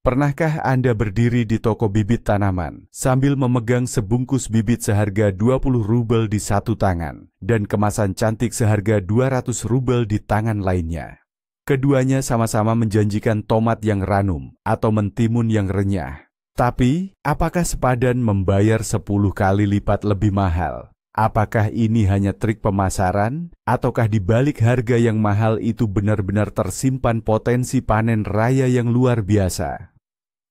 Pernahkah Anda berdiri di toko bibit tanaman sambil memegang sebungkus bibit seharga 20 rubel di satu tangan dan kemasan cantik seharga 200 rubel di tangan lainnya? Keduanya sama-sama menjanjikan tomat yang ranum atau mentimun yang renyah. Tapi, apakah sepadan membayar 10 kali lipat lebih mahal? Apakah ini hanya trik pemasaran? Ataukah di balik harga yang mahal itu benar-benar tersimpan potensi panen raya yang luar biasa?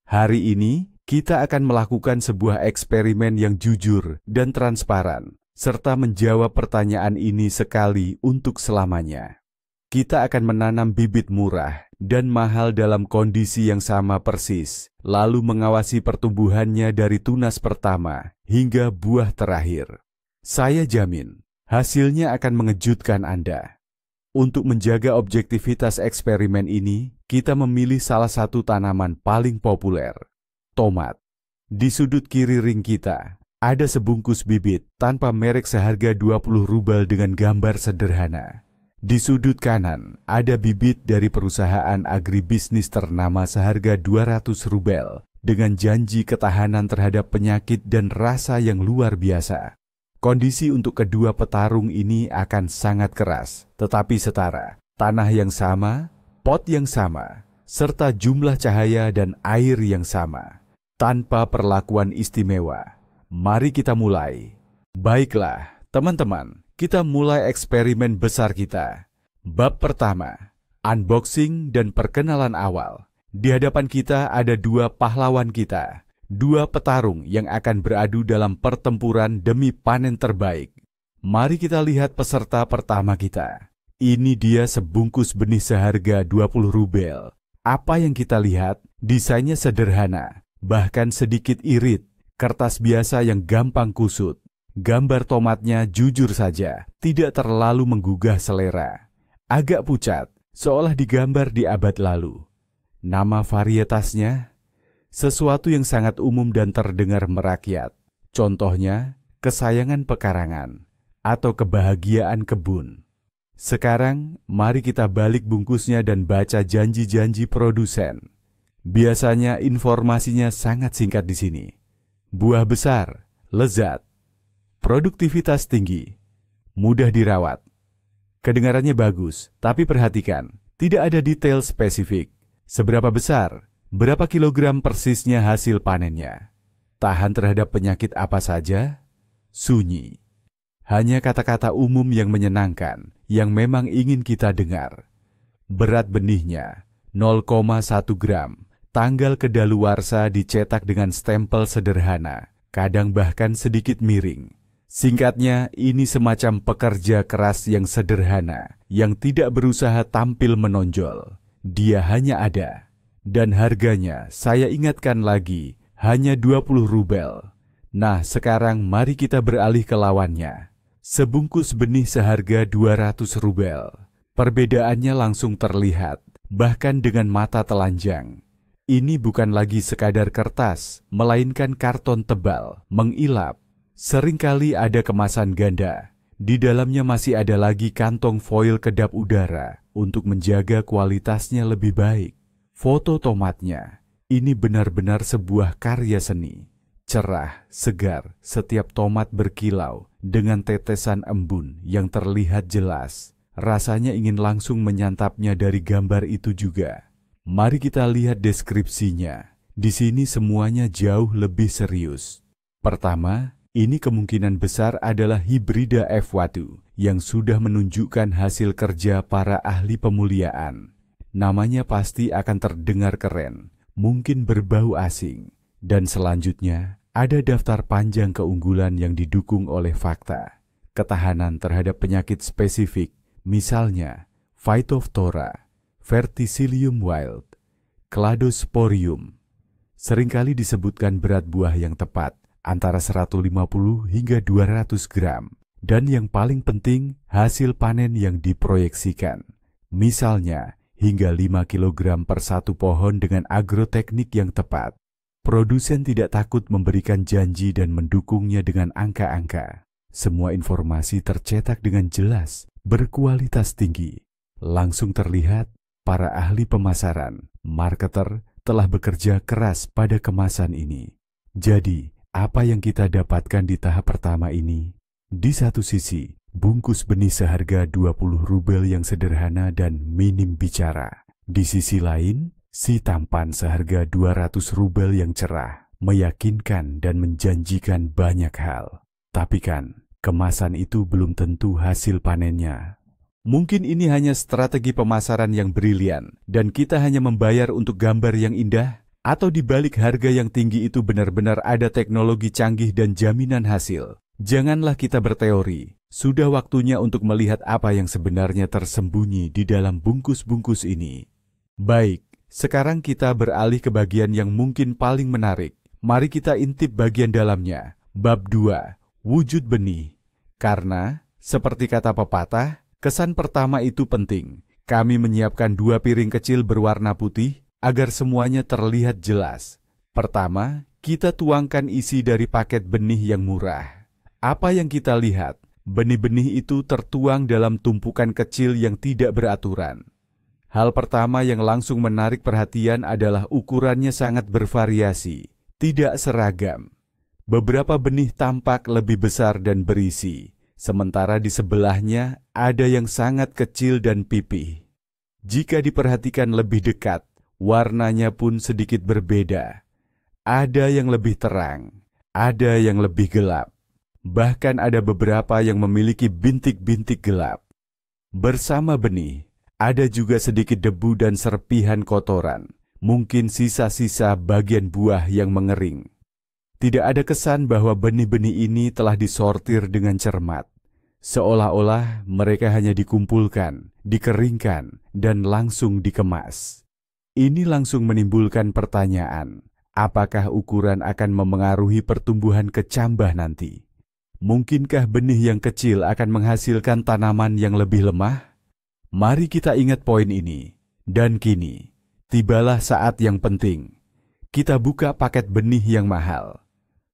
Hari ini, kita akan melakukan sebuah eksperimen yang jujur dan transparan, serta menjawab pertanyaan ini sekali untuk selamanya. Kita akan menanam bibit murah dan mahal dalam kondisi yang sama persis, lalu mengawasi pertumbuhannya dari tunas pertama hingga buah terakhir. Saya jamin, hasilnya akan mengejutkan Anda. Untuk menjaga objektivitas eksperimen ini, kita memilih salah satu tanaman paling populer, tomat. Di sudut kiri ring kita, ada sebungkus bibit tanpa merek seharga 20 rubel dengan gambar sederhana. Di sudut kanan, ada bibit dari perusahaan agribisnis ternama seharga 200 rubel dengan janji ketahanan terhadap penyakit dan rasa yang luar biasa. Kondisi untuk kedua petarung ini akan sangat keras, tetapi setara. Tanah yang sama, pot yang sama, serta jumlah cahaya dan air yang sama. Tanpa perlakuan istimewa. Mari kita mulai. Baiklah, teman-teman, kita mulai eksperimen besar kita. Bab pertama, unboxing dan perkenalan awal. Di hadapan kita ada dua pahlawan kita. Dua petarung yang akan beradu dalam pertempuran demi panen terbaik. Mari kita lihat peserta pertama kita. Ini dia sebungkus benih seharga 20 rubel. Apa yang kita lihat? Desainnya sederhana, bahkan sedikit irit. Kertas biasa yang gampang kusut. Gambar tomatnya jujur saja, tidak terlalu menggugah selera. Agak pucat, seolah digambar di abad lalu. Nama varietasnya? Sesuatu yang sangat umum dan terdengar merakyat. Contohnya, kesayangan pekarangan atau kebahagiaan kebun. Sekarang, mari kita balik bungkusnya dan baca janji-janji produsen. Biasanya informasinya sangat singkat di sini. Buah besar, lezat, produktivitas tinggi, mudah dirawat. Kedengarannya bagus, tapi perhatikan, tidak ada detail spesifik. Seberapa besar? Berapa kilogram persisnya hasil panennya? Tahan terhadap penyakit apa saja? Sunyi. Hanya kata-kata umum yang menyenangkan, yang memang ingin kita dengar. Berat benihnya, 0,1 gram. Tanggal kedaluarsa dicetak dengan stempel sederhana, kadang bahkan sedikit miring. Singkatnya, ini semacam pekerja keras yang sederhana, yang tidak berusaha tampil menonjol. Dia hanya ada. Dan harganya, saya ingatkan lagi, hanya 20 rubel. Nah, sekarang mari kita beralih ke lawannya. Sebungkus benih seharga 200 rubel. Perbedaannya langsung terlihat, bahkan dengan mata telanjang. Ini bukan lagi sekadar kertas, melainkan karton tebal, mengilap. Seringkali ada kemasan ganda. Di dalamnya masih ada lagi kantong foil kedap udara untuk menjaga kualitasnya lebih baik. Foto tomatnya, ini benar-benar sebuah karya seni. Cerah, segar, setiap tomat berkilau dengan tetesan embun yang terlihat jelas. Rasanya ingin langsung menyantapnya dari gambar itu juga. Mari kita lihat deskripsinya. Di sini semuanya jauh lebih serius. Pertama, ini kemungkinan besar adalah hibrida F1 yang sudah menunjukkan hasil kerja para ahli pemuliaan. Namanya pasti akan terdengar keren, mungkin berbau asing. Dan selanjutnya, ada daftar panjang keunggulan yang didukung oleh fakta. Ketahanan terhadap penyakit spesifik, misalnya Phytophthora, Verticillium wild, Cladosporium. Seringkali disebutkan berat buah yang tepat, antara 150 hingga 200 gram. Dan yang paling penting, hasil panen yang diproyeksikan. Misalnya, hingga 5 kg per satu pohon dengan agroteknik yang tepat. Produsen tidak takut memberikan janji dan mendukungnya dengan angka-angka. Semua informasi tercetak dengan jelas, berkualitas tinggi. Langsung terlihat, para ahli pemasaran, marketer, telah bekerja keras pada kemasan ini. Jadi, apa yang kita dapatkan di tahap pertama ini? Di satu sisi, bungkus benih seharga 20 rubel yang sederhana dan minim bicara. Di sisi lain, si tampan seharga 200 rubel yang cerah, meyakinkan dan menjanjikan banyak hal. Tapi kan, kemasan itu belum tentu hasil panennya. Mungkin ini hanya strategi pemasaran yang brilian, dan kita hanya membayar untuk gambar yang indah, atau di balik harga yang tinggi itu benar-benar ada teknologi canggih dan jaminan hasil. Janganlah kita berteori, sudah waktunya untuk melihat apa yang sebenarnya tersembunyi di dalam bungkus-bungkus ini. Baik, sekarang kita beralih ke bagian yang mungkin paling menarik. Mari kita intip bagian dalamnya. Bab 2, wujud benih. Karena, seperti kata pepatah, kesan pertama itu penting. Kami menyiapkan 2 piring kecil berwarna putih agar semuanya terlihat jelas. Pertama, kita tuangkan isi dari paket benih yang murah. Apa yang kita lihat? Benih-benih itu tertuang dalam tumpukan kecil yang tidak beraturan. Hal pertama yang langsung menarik perhatian adalah ukurannya sangat bervariasi, tidak seragam. Beberapa benih tampak lebih besar dan berisi, sementara di sebelahnya ada yang sangat kecil dan pipih. Jika diperhatikan lebih dekat, warnanya pun sedikit berbeda. Ada yang lebih terang, ada yang lebih gelap. Bahkan ada beberapa yang memiliki bintik-bintik gelap. Bersama benih, ada juga sedikit debu dan serpihan kotoran, mungkin sisa-sisa bagian buah yang mengering. Tidak ada kesan bahwa benih-benih ini telah disortir dengan cermat. Seolah-olah mereka hanya dikumpulkan, dikeringkan, dan langsung dikemas. Ini langsung menimbulkan pertanyaan, apakah ukuran akan memengaruhi pertumbuhan kecambah nanti? Mungkinkah benih yang kecil akan menghasilkan tanaman yang lebih lemah? Mari kita ingat poin ini. Dan kini, tibalah saat yang penting. Kita buka paket benih yang mahal.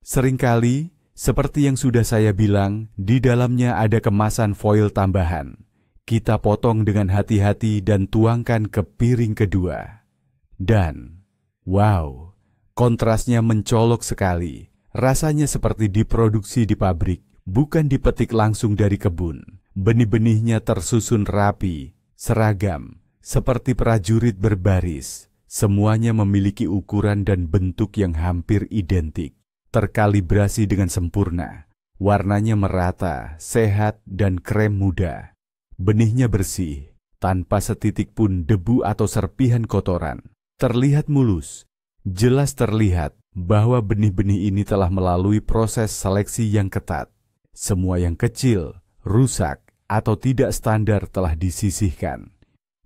Seringkali, seperti yang sudah saya bilang, di dalamnya ada kemasan foil tambahan. Kita potong dengan hati-hati dan tuangkan ke piring kedua. Dan, wow, kontrasnya mencolok sekali. Rasanya seperti diproduksi di pabrik, bukan dipetik langsung dari kebun. Benih-benihnya tersusun rapi, seragam, seperti prajurit berbaris. Semuanya memiliki ukuran dan bentuk yang hampir identik. Terkalibrasi dengan sempurna, warnanya merata, sehat, dan krem muda. Benihnya bersih, tanpa setitik pun debu atau serpihan kotoran. Terlihat mulus, jelas terlihat bahwa benih-benih ini telah melalui proses seleksi yang ketat. Semua yang kecil, rusak, atau tidak standar telah disisihkan.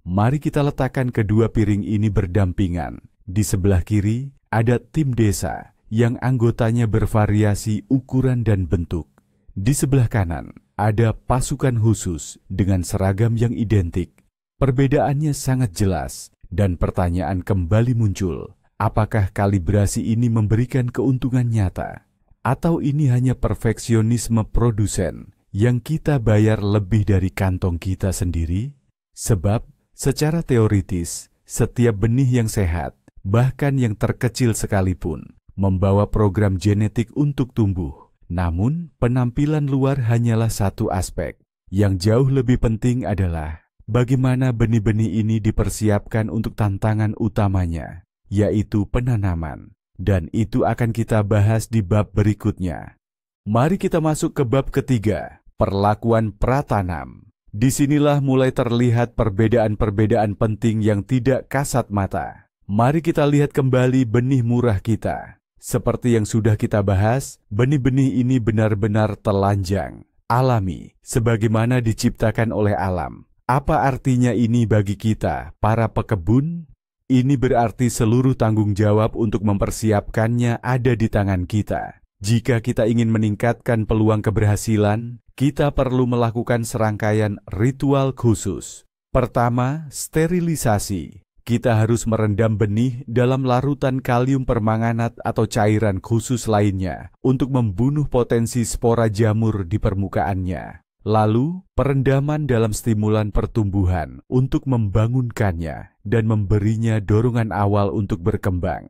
Mari kita letakkan kedua piring ini berdampingan. Di sebelah kiri ada tim desa yang anggotanya bervariasi ukuran dan bentuk. Di sebelah kanan, ada pasukan khusus dengan seragam yang identik. Perbedaannya sangat jelas, dan pertanyaan kembali muncul. Apakah kalibrasi ini memberikan keuntungan nyata? Atau ini hanya perfeksionisme produsen yang kita bayar lebih dari kantong kita sendiri? Sebab, secara teoritis, setiap benih yang sehat, bahkan yang terkecil sekalipun, membawa program genetik untuk tumbuh. Namun, penampilan luar hanyalah satu aspek. Yang jauh lebih penting adalah bagaimana benih-benih ini dipersiapkan untuk tantangan utamanya, yaitu penanaman. Dan itu akan kita bahas di bab berikutnya. Mari kita masuk ke bab ketiga, perlakuan pratanam. Disinilah mulai terlihat perbedaan-perbedaan penting yang tidak kasat mata. Mari kita lihat kembali benih murah kita. Seperti yang sudah kita bahas, benih-benih ini benar-benar telanjang, alami, sebagaimana diciptakan oleh alam. Apa artinya ini bagi kita, para pekebun? Ini berarti seluruh tanggung jawab untuk mempersiapkannya ada di tangan kita. Jika kita ingin meningkatkan peluang keberhasilan, kita perlu melakukan serangkaian ritual khusus. Pertama, sterilisasi. Kita harus merendam benih dalam larutan kalium permanganat atau cairan khusus lainnya untuk membunuh potensi spora jamur di permukaannya. Lalu, perendaman dalam stimulan pertumbuhan untuk membangunkannya. dan memberinya dorongan awal untuk berkembang.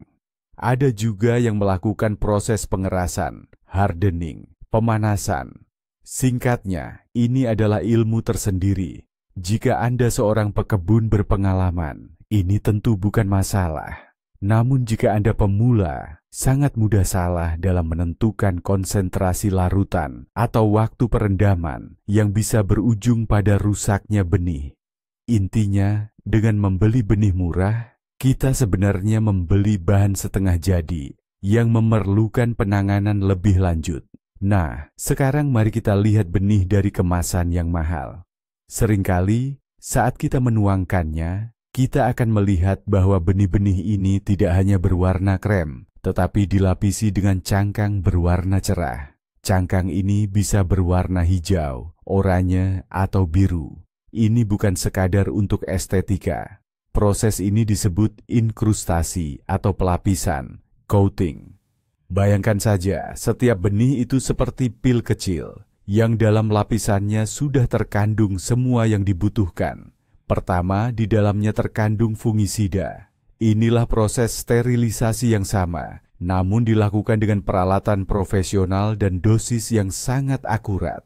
Ada juga yang melakukan proses pengerasan, hardening, pemanasan. Singkatnya, ini adalah ilmu tersendiri. Jika Anda seorang pekebun berpengalaman, ini tentu bukan masalah. Namun jika Anda pemula, sangat mudah salah dalam menentukan konsentrasi larutan atau waktu perendaman yang bisa berujung pada rusaknya benih. Intinya, dengan membeli benih murah, kita sebenarnya membeli bahan setengah jadi yang memerlukan penanganan lebih lanjut. Nah, sekarang mari kita lihat benih dari kemasan yang mahal. Seringkali, saat kita menuangkannya, kita akan melihat bahwa benih-benih ini tidak hanya berwarna krem, tetapi dilapisi dengan cangkang berwarna cerah. Cangkang ini bisa berwarna hijau, oranye, atau biru. Ini bukan sekadar untuk estetika. Proses ini disebut inkrustasi atau pelapisan, coating. Bayangkan saja, setiap benih itu seperti pil kecil, yang dalam lapisannya sudah terkandung semua yang dibutuhkan. Pertama, di dalamnya terkandung fungisida. Inilah proses sterilisasi yang sama, namun dilakukan dengan peralatan profesional dan dosis yang sangat akurat.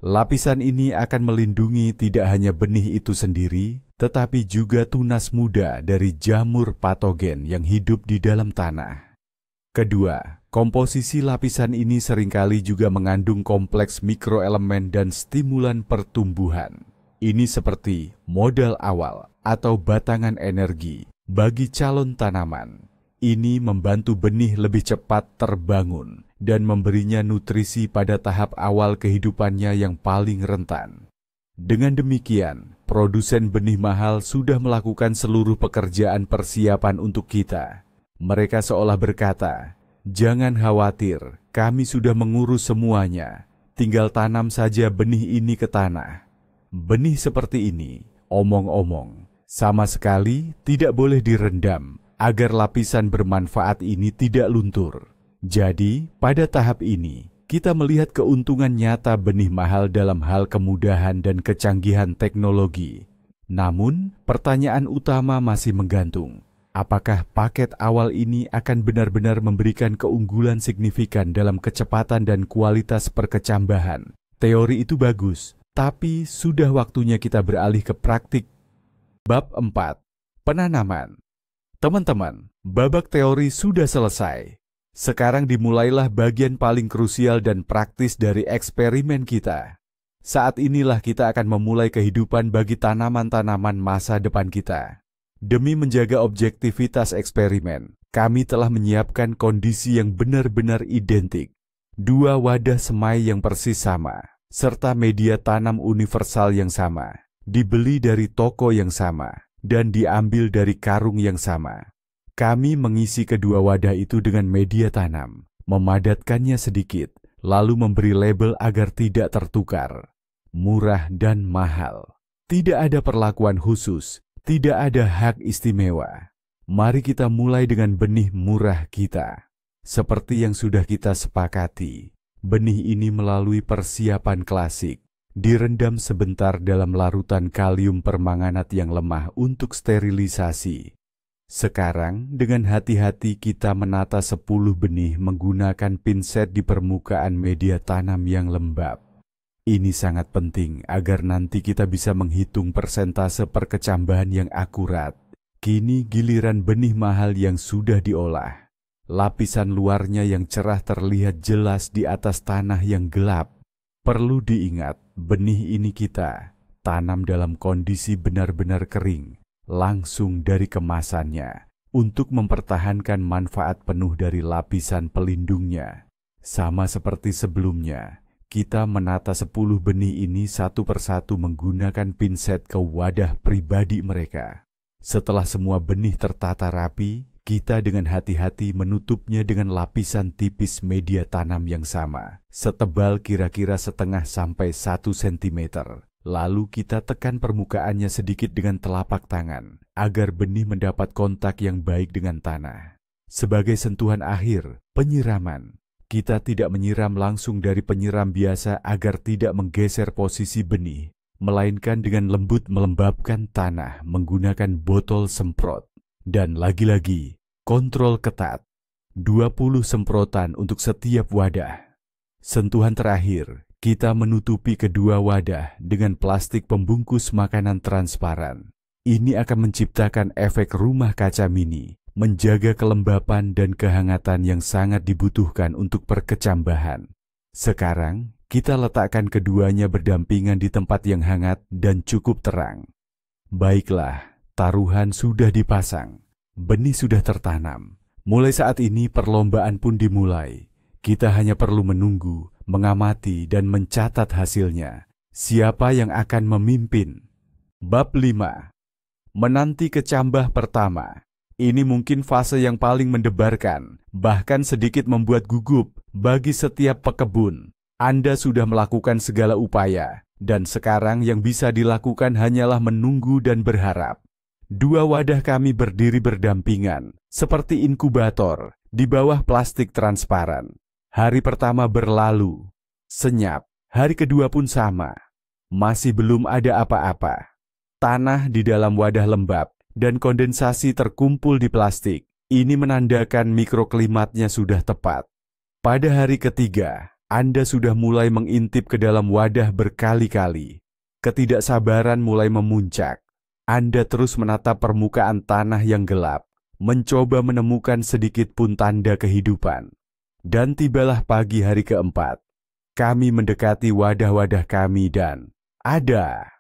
Lapisan ini akan melindungi tidak hanya benih itu sendiri, tetapi juga tunas muda dari jamur patogen yang hidup di dalam tanah. Kedua, komposisi lapisan ini seringkali juga mengandung kompleks mikroelemen dan stimulan pertumbuhan. Ini seperti modal awal atau batangan energi bagi calon tanaman. Ini membantu benih lebih cepat terbangun dan memberinya nutrisi pada tahap awal kehidupannya yang paling rentan. Dengan demikian, produsen benih mahal sudah melakukan seluruh pekerjaan persiapan untuk kita. Mereka seolah berkata, "Jangan khawatir, kami sudah mengurus semuanya. Tinggal tanam saja benih ini ke tanah." Benih seperti ini, omong-omong, sama sekali tidak boleh direndam agar lapisan bermanfaat ini tidak luntur. Jadi, pada tahap ini, kita melihat keuntungan nyata benih mahal dalam hal kemudahan dan kecanggihan teknologi. Namun, pertanyaan utama masih menggantung. Apakah paket awal ini akan benar-benar memberikan keunggulan signifikan dalam kecepatan dan kualitas perkecambahan? Teori itu bagus, tapi sudah waktunya kita beralih ke praktik. Bab 4. Penanaman. Teman-teman, babak teori sudah selesai. Sekarang dimulailah bagian paling krusial dan praktis dari eksperimen kita. Saat inilah kita akan memulai kehidupan bagi tanaman-tanaman masa depan kita. Demi menjaga objektivitas eksperimen, kami telah menyiapkan kondisi yang benar-benar identik. 2 wadah semai yang persis sama, serta media tanam universal yang sama, dibeli dari toko yang sama, dan diambil dari karung yang sama. Kami mengisi kedua wadah itu dengan media tanam, memadatkannya sedikit, lalu memberi label agar tidak tertukar. Murah dan mahal. Tidak ada perlakuan khusus, tidak ada hak istimewa. Mari kita mulai dengan benih murah kita. Seperti yang sudah kita sepakati, benih ini melalui persiapan klasik, direndam sebentar dalam larutan kalium permanganat yang lemah untuk sterilisasi. Sekarang, dengan hati-hati kita menata 10 benih menggunakan pinset di permukaan media tanam yang lembab. Ini sangat penting agar nanti kita bisa menghitung persentase perkecambahan yang akurat. Kini giliran benih mahal yang sudah diolah. Lapisan luarnya yang cerah terlihat jelas di atas tanah yang gelap. Perlu diingat, benih ini kita tanam dalam kondisi benar-benar kering, langsung dari kemasannya, untuk mempertahankan manfaat penuh dari lapisan pelindungnya. Sama seperti sebelumnya, kita menata 10 benih ini satu persatu menggunakan pinset ke wadah pribadi mereka. Setelah semua benih tertata rapi, kita dengan hati-hati menutupnya dengan lapisan tipis media tanam yang sama, setebal kira-kira 0,5 sampai 1 cm. Lalu kita tekan permukaannya sedikit dengan telapak tangan, agar benih mendapat kontak yang baik dengan tanah. Sebagai sentuhan akhir, penyiraman. Kita tidak menyiram langsung dari penyiram biasa agar tidak menggeser posisi benih. melainkan dengan lembut melembabkan tanah menggunakan botol semprot. Dan lagi-lagi, kontrol ketat, 20 semprotan untuk setiap wadah. Sentuhan terakhir, kita menutupi kedua wadah dengan plastik pembungkus makanan transparan. Ini akan menciptakan efek rumah kaca mini, menjaga kelembapan dan kehangatan yang sangat dibutuhkan untuk perkecambahan. Sekarang, kita letakkan keduanya berdampingan di tempat yang hangat dan cukup terang. Baiklah, taruhan sudah dipasang, benih sudah tertanam. Mulai saat ini perlombaan pun dimulai. Kita hanya perlu menunggu, mengamati dan mencatat hasilnya. Siapa yang akan memimpin? Bab 5. Menanti kecambah pertama. Ini mungkin fase yang paling mendebarkan, bahkan sedikit membuat gugup bagi setiap pekebun. Anda sudah melakukan segala upaya, dan sekarang yang bisa dilakukan hanyalah menunggu dan berharap. Dua wadah kami berdiri berdampingan, seperti inkubator, di bawah plastik transparan. Hari pertama berlalu, senyap. Hari kedua pun sama. Masih belum ada apa-apa. Tanah di dalam wadah lembab dan kondensasi terkumpul di plastik. Ini menandakan mikroklimatnya sudah tepat. Pada hari ketiga, Anda sudah mulai mengintip ke dalam wadah berkali-kali. Ketidaksabaran mulai memuncak. Anda terus menatap permukaan tanah yang gelap, mencoba menemukan sedikit pun tanda kehidupan. Dan tibalah pagi hari keempat. Kami mendekati wadah-wadah kami dan ada.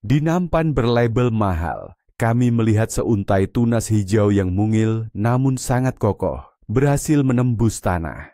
Di nampan berlabel mahal, kami melihat seuntai tunas hijau yang mungil namun sangat kokoh, berhasil menembus tanah.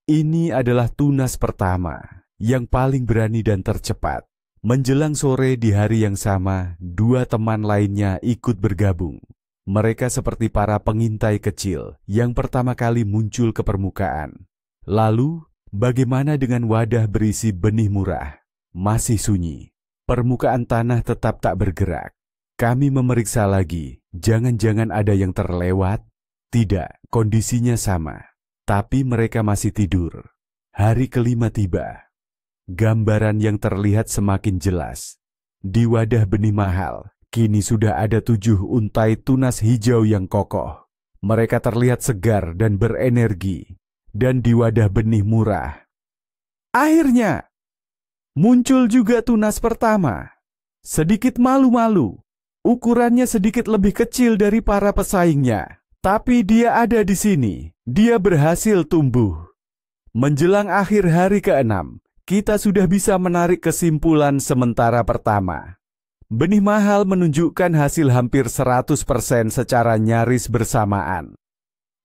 Ini adalah tunas pertama, yang paling berani dan tercepat. Menjelang sore di hari yang sama, dua teman lainnya ikut bergabung. Mereka seperti para pengintai kecil yang pertama kali muncul ke permukaan. Lalu, bagaimana dengan wadah berisi benih murah? Masih sunyi. Permukaan tanah tetap tak bergerak. Kami memeriksa lagi, jangan-jangan ada yang terlewat? Tidak, kondisinya sama. Tapi mereka masih tidur. Hari kelima tiba. Gambaran yang terlihat semakin jelas. Di wadah benih mahal, kini sudah ada 7 untai tunas hijau yang kokoh. Mereka terlihat segar dan berenergi. Dan di wadah benih murah, akhirnya muncul juga tunas pertama. Sedikit malu-malu, ukurannya sedikit lebih kecil dari para pesaingnya. Tapi dia ada di sini, dia berhasil tumbuh. Menjelang akhir hari ke-6, kita sudah bisa menarik kesimpulan sementara pertama. Benih mahal menunjukkan hasil hampir 100% secara nyaris bersamaan.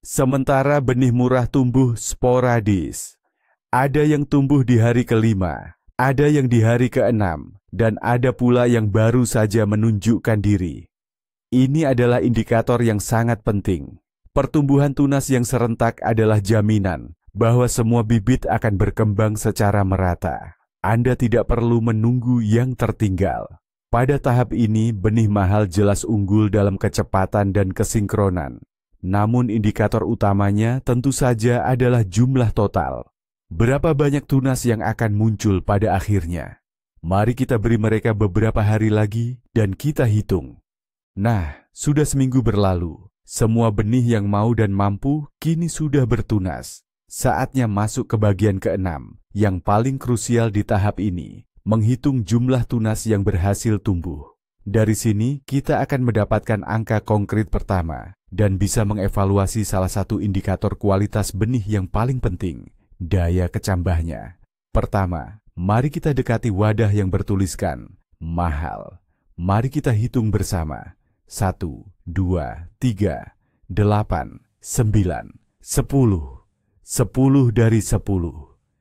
Sementara benih murah tumbuh sporadis. Ada yang tumbuh di hari kelima, ada yang di hari ke-6, dan ada pula yang baru saja menunjukkan diri. Ini adalah indikator yang sangat penting. Pertumbuhan tunas yang serentak adalah jaminan bahwa semua bibit akan berkembang secara merata. Anda tidak perlu menunggu yang tertinggal. Pada tahap ini, benih mahal jelas unggul dalam kecepatan dan kesinkronan. Namun indikator utamanya tentu saja adalah jumlah total. Berapa banyak tunas yang akan muncul pada akhirnya? Mari kita beri mereka beberapa hari lagi dan kita hitung. Nah, sudah seminggu berlalu. Semua benih yang mau dan mampu kini sudah bertunas. Saatnya masuk ke bagian ke-6, yang paling krusial di tahap ini, menghitung jumlah tunas yang berhasil tumbuh. Dari sini, kita akan mendapatkan angka konkret pertama dan bisa mengevaluasi salah satu indikator kualitas benih yang paling penting, daya kecambahnya. Pertama, mari kita dekati wadah yang bertuliskan mahal. Mari kita hitung bersama. 1, 2, 3, 8, 9, 10. 10 dari 10.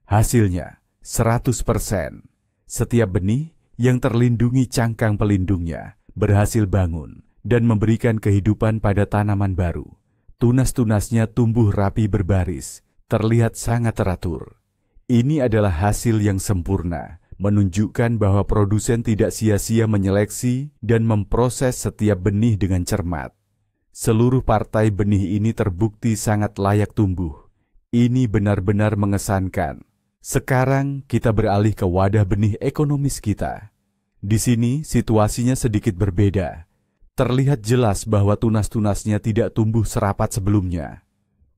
Hasilnya 100%. Setiap benih yang terlindungi cangkang pelindungnya berhasil bangun dan memberikan kehidupan pada tanaman baru. Tunas-tunasnya tumbuh rapi berbaris, terlihat sangat teratur. Ini adalah hasil yang sempurna, menunjukkan bahwa produsen tidak sia-sia menyeleksi dan memproses setiap benih dengan cermat. Seluruh partai benih ini terbukti sangat layak tumbuh. Ini benar-benar mengesankan. Sekarang kita beralih ke wadah benih ekonomis kita. Di sini situasinya sedikit berbeda. Terlihat jelas bahwa tunas-tunasnya tidak tumbuh serapat sebelumnya.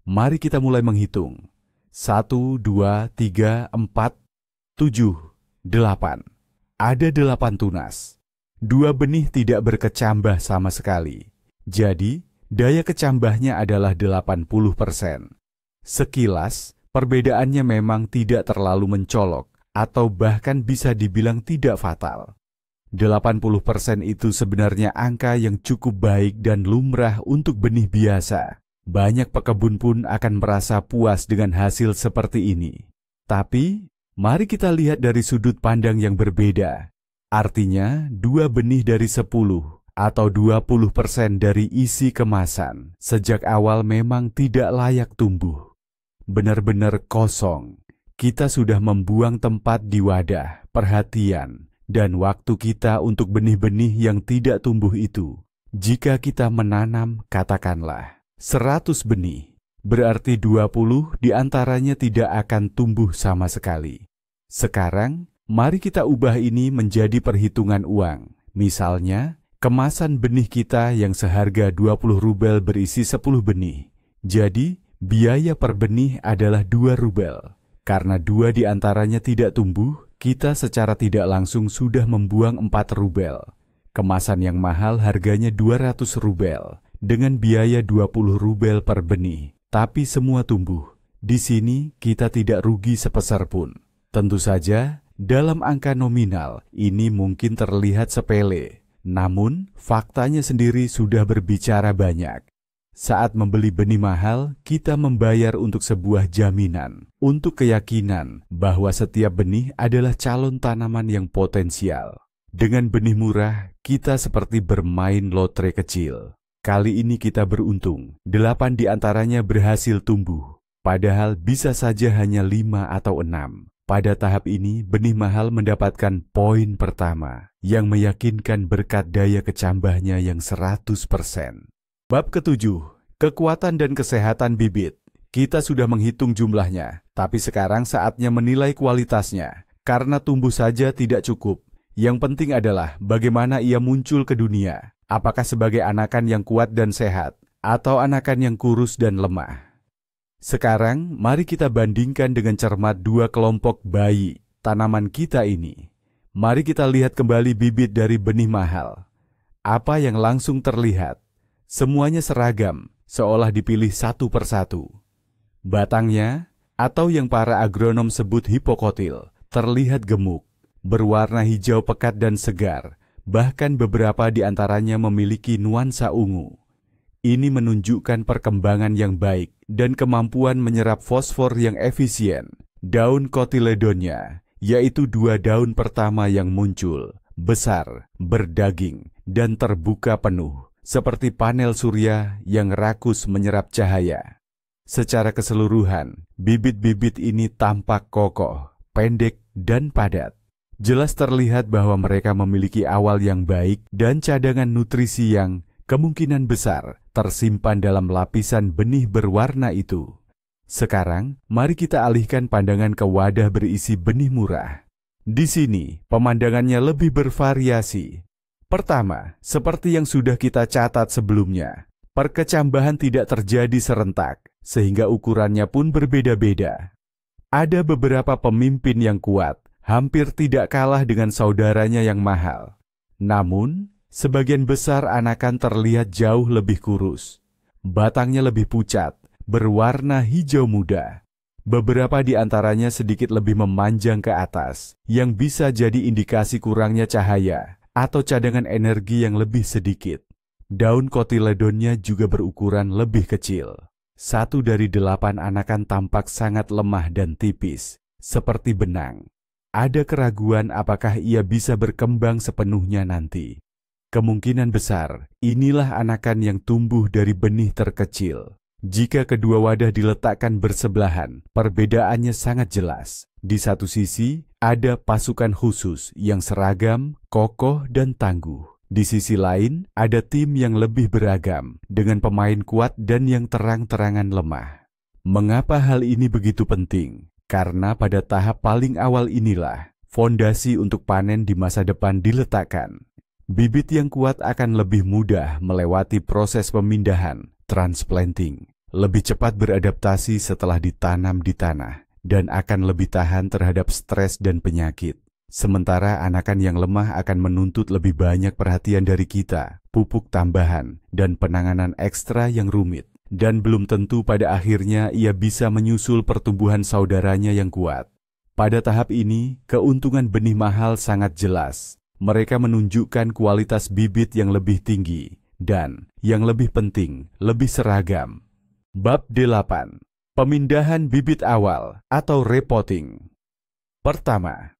Mari kita mulai menghitung. 1, 2, 3, 4, 7, 8. Ada 8 tunas. 2 benih tidak berkecambah sama sekali. Jadi, daya kecambahnya adalah 80%. Sekilas, perbedaannya memang tidak terlalu mencolok atau bahkan bisa dibilang tidak fatal. 80% itu sebenarnya angka yang cukup baik dan lumrah untuk benih biasa. Banyak pekebun pun akan merasa puas dengan hasil seperti ini. Tapi, mari kita lihat dari sudut pandang yang berbeda. Artinya, 2 benih dari 10 atau 20% dari isi kemasan sejak awal memang tidak layak tumbuh. Benar-benar kosong. Kita sudah membuang tempat di wadah, perhatian, dan waktu kita untuk benih-benih yang tidak tumbuh itu. Jika kita menanam, katakanlah, 100 benih, berarti 20 diantaranya tidak akan tumbuh sama sekali. Sekarang, mari kita ubah ini menjadi perhitungan uang. Misalnya, kemasan benih kita yang seharga 20 rubel berisi 10 benih. Jadi, biaya per benih adalah 2 rubel. Karena 2 diantaranya tidak tumbuh, kita secara tidak langsung sudah membuang 4 rubel. Kemasan yang mahal harganya 200 rubel, dengan biaya 20 rubel per benih. Tapi semua tumbuh. Di sini kita tidak rugi sepeser pun. Tentu saja, dalam angka nominal, ini mungkin terlihat sepele. Namun, faktanya sendiri sudah berbicara banyak. Saat membeli benih mahal, kita membayar untuk sebuah jaminan, untuk keyakinan bahwa setiap benih adalah calon tanaman yang potensial. Dengan benih murah, kita seperti bermain lotre kecil. Kali ini kita beruntung, 8 diantaranya berhasil tumbuh, padahal bisa saja hanya 5 atau 6. Pada tahap ini, benih mahal mendapatkan poin pertama, yang meyakinkan berkat daya kecambahnya yang 100%. Bab ke-7, kekuatan dan kesehatan bibit. Kita sudah menghitung jumlahnya, tapi sekarang saatnya menilai kualitasnya. Karena tumbuh saja tidak cukup. Yang penting adalah bagaimana ia muncul ke dunia. Apakah sebagai anakan yang kuat dan sehat, atau anakan yang kurus dan lemah. Sekarang, mari kita bandingkan dengan cermat 2 kelompok bayi tanaman kita ini. Mari kita lihat kembali bibit dari benih mahal. Apa yang langsung terlihat? Semuanya seragam, seolah dipilih satu persatu. Batangnya, atau yang para agronom sebut hipokotil, terlihat gemuk, berwarna hijau pekat dan segar, bahkan beberapa di antaranya memiliki nuansa ungu. Ini menunjukkan perkembangan yang baik dan kemampuan menyerap fosfor yang efisien. Daun kotiledonnya, yaitu 2 daun pertama yang muncul, besar, berdaging, dan terbuka penuh. Seperti panel surya yang rakus menyerap cahaya. Secara keseluruhan, bibit-bibit ini tampak kokoh, pendek, dan padat. Jelas terlihat bahwa mereka memiliki awal yang baik dan cadangan nutrisi yang kemungkinan besar tersimpan dalam lapisan benih berwarna itu. Sekarang, mari kita alihkan pandangan ke wadah berisi benih murah. Di sini, pemandangannya lebih bervariasi. Pertama, seperti yang sudah kita catat sebelumnya, perkecambahan tidak terjadi serentak, sehingga ukurannya pun berbeda-beda. Ada beberapa pemimpin yang kuat, hampir tidak kalah dengan saudaranya yang mahal. Namun, sebagian besar anakan terlihat jauh lebih kurus. Batangnya lebih pucat, berwarna hijau muda. Beberapa di antaranya sedikit lebih memanjang ke atas, yang bisa jadi indikasi kurangnya cahaya atau cadangan energi yang lebih sedikit. Daun kotiledonnya juga berukuran lebih kecil. 1 dari 8 anakan tampak sangat lemah dan tipis, seperti benang. Ada keraguan apakah ia bisa berkembang sepenuhnya nanti. Kemungkinan besar, inilah anakan yang tumbuh dari benih terkecil. Jika kedua wadah diletakkan bersebelahan, perbedaannya sangat jelas. Di satu sisi, ada pasukan khusus yang seragam, kokoh, dan tangguh. Di sisi lain, ada tim yang lebih beragam, dengan pemain kuat dan yang terang-terangan lemah. Mengapa hal ini begitu penting? Karena pada tahap paling awal inilah, fondasi untuk panen di masa depan diletakkan. Bibit yang kuat akan lebih mudah melewati proses pemindahan, transplanting, lebih cepat beradaptasi setelah ditanam di tanah, dan akan lebih tahan terhadap stres dan penyakit. Sementara anakan yang lemah akan menuntut lebih banyak perhatian dari kita, pupuk tambahan, dan penanganan ekstra yang rumit. Dan belum tentu pada akhirnya ia bisa menyusul pertumbuhan saudaranya yang kuat. Pada tahap ini, keuntungan benih mahal sangat jelas. Mereka menunjukkan kualitas bibit yang lebih tinggi, dan, yang lebih penting, lebih seragam. Bab 8. Pemindahan bibit awal atau repotting. Pertama,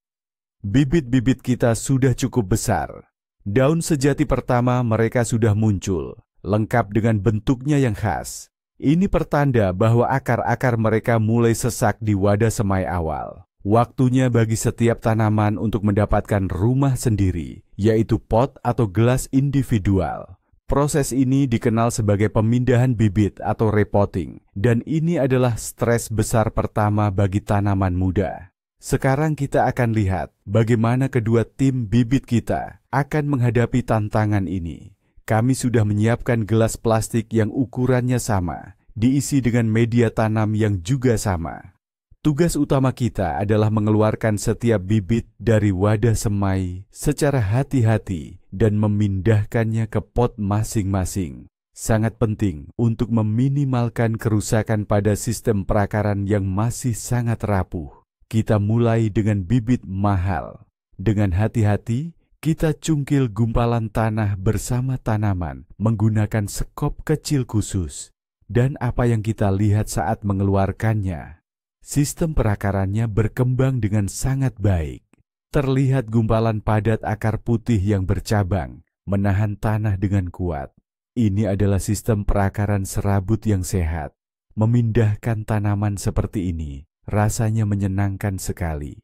bibit-bibit kita sudah cukup besar. Daun sejati pertama mereka sudah muncul, lengkap dengan bentuknya yang khas. Ini pertanda bahwa akar-akar mereka mulai sesak di wadah semai awal. Waktunya bagi setiap tanaman untuk mendapatkan rumah sendiri, yaitu pot atau gelas individual. Proses ini dikenal sebagai pemindahan bibit atau repotting, dan ini adalah stres besar pertama bagi tanaman muda. Sekarang kita akan lihat bagaimana kedua tim bibit kita akan menghadapi tantangan ini. Kami sudah menyiapkan gelas plastik yang ukurannya sama, diisi dengan media tanam yang juga sama. Tugas utama kita adalah mengeluarkan setiap bibit dari wadah semai secara hati-hati dan memindahkannya ke pot masing-masing. Sangat penting untuk meminimalkan kerusakan pada sistem perakaran yang masih sangat rapuh. Kita mulai dengan bibit mahal. Dengan hati-hati, kita cungkil gumpalan tanah bersama tanaman menggunakan sekop kecil khusus. Dan apa yang kita lihat saat mengeluarkannya, sistem perakarannya berkembang dengan sangat baik. Terlihat gumpalan padat akar putih yang bercabang, menahan tanah dengan kuat. Ini adalah sistem perakaran serabut yang sehat. Memindahkan tanaman seperti ini rasanya menyenangkan sekali.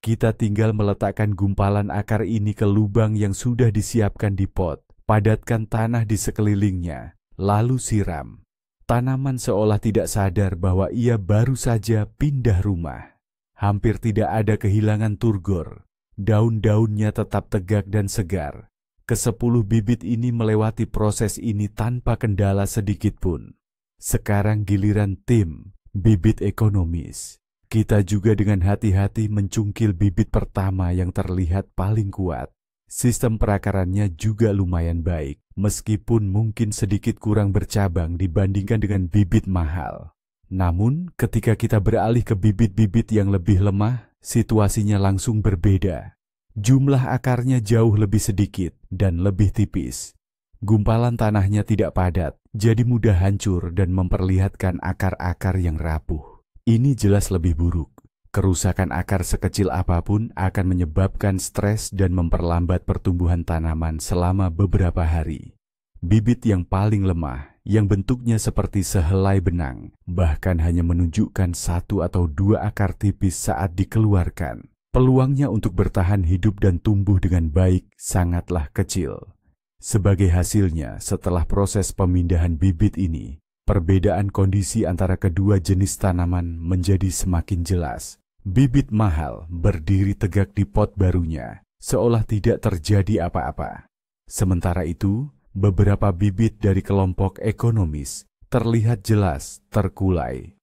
Kita tinggal meletakkan gumpalan akar ini ke lubang yang sudah disiapkan di pot, padatkan tanah di sekelilingnya, lalu siram. Tanaman seolah tidak sadar bahwa ia baru saja pindah rumah. Hampir tidak ada kehilangan turgor. Daun-daunnya tetap tegak dan segar. Ke-10 bibit ini melewati proses ini tanpa kendala sedikit pun. Sekarang giliran tim bibit ekonomis. Kita juga dengan hati-hati mencungkil bibit pertama yang terlihat paling kuat. Sistem perakarannya juga lumayan baik, meskipun mungkin sedikit kurang bercabang dibandingkan dengan bibit mahal. Namun, ketika kita beralih ke bibit-bibit yang lebih lemah, situasinya langsung berbeda. Jumlah akarnya jauh lebih sedikit dan lebih tipis. Gumpalan tanahnya tidak padat, jadi mudah hancur dan memperlihatkan akar-akar yang rapuh. Ini jelas lebih buruk. Kerusakan akar sekecil apapun akan menyebabkan stres dan memperlambat pertumbuhan tanaman selama beberapa hari. Bibit yang paling lemah, yang bentuknya seperti sehelai benang, bahkan hanya menunjukkan 1 atau 2 akar tipis saat dikeluarkan. Peluangnya untuk bertahan hidup dan tumbuh dengan baik sangatlah kecil. Sebagai hasilnya, setelah proses pemindahan bibit ini, perbedaan kondisi antara kedua jenis tanaman menjadi semakin jelas. Bibit mahal berdiri tegak di pot barunya, seolah tidak terjadi apa-apa. Sementara itu, beberapa bibit dari kelompok ekonomis terlihat jelas terkulai.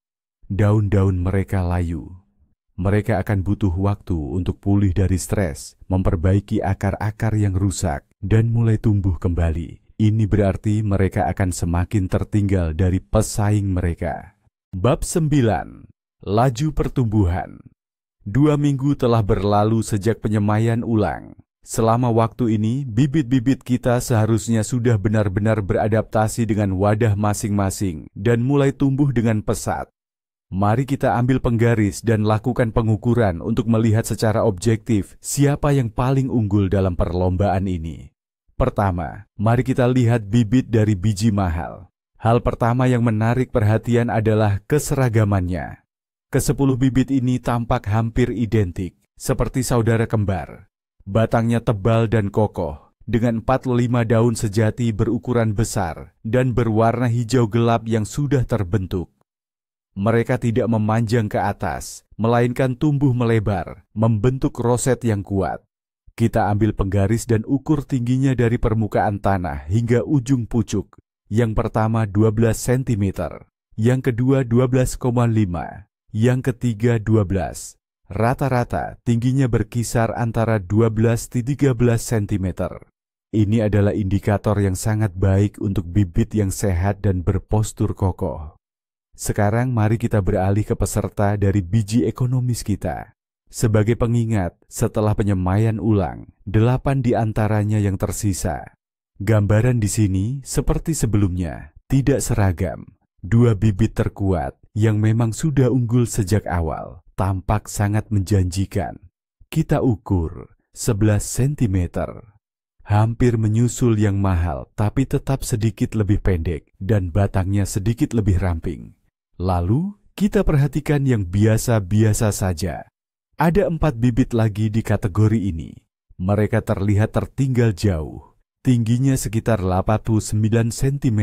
Daun-daun mereka layu. Mereka akan butuh waktu untuk pulih dari stres, memperbaiki akar-akar yang rusak, dan mulai tumbuh kembali. Ini berarti mereka akan semakin tertinggal dari pesaing mereka. Bab 9. Laju pertumbuhan. 2 minggu telah berlalu sejak penyemaian ulang. Selama waktu ini, bibit-bibit kita seharusnya sudah benar-benar beradaptasi dengan wadah masing-masing dan mulai tumbuh dengan pesat. Mari kita ambil penggaris dan lakukan pengukuran untuk melihat secara objektif siapa yang paling unggul dalam perlombaan ini. Pertama, mari kita lihat bibit dari biji mahal. Hal pertama yang menarik perhatian adalah keseragamannya. Ke-10 bibit ini tampak hampir identik, seperti saudara kembar. Batangnya tebal dan kokoh, dengan 4-5 daun sejati berukuran besar dan berwarna hijau gelap yang sudah terbentuk. Mereka tidak memanjang ke atas, melainkan tumbuh melebar, membentuk roset yang kuat. Kita ambil penggaris dan ukur tingginya dari permukaan tanah hingga ujung pucuk. Yang pertama 12 cm, yang kedua 12,5, yang ketiga 12. Rata-rata tingginya berkisar antara 12-13 cm. Ini adalah indikator yang sangat baik untuk bibit yang sehat dan berpostur kokoh. Sekarang mari kita beralih ke peserta dari biji ekonomis kita. Sebagai pengingat, setelah penyemaian ulang, 8 di antaranya yang tersisa. Gambaran di sini seperti sebelumnya, tidak seragam. 2 bibit terkuat yang memang sudah unggul sejak awal, tampak sangat menjanjikan. Kita ukur 11 cm. Hampir menyusul yang mahal, tapi tetap sedikit lebih pendek dan batangnya sedikit lebih ramping. Lalu, kita perhatikan yang biasa-biasa saja. Ada 4 bibit lagi di kategori ini. Mereka terlihat tertinggal jauh. Tingginya sekitar 89 cm.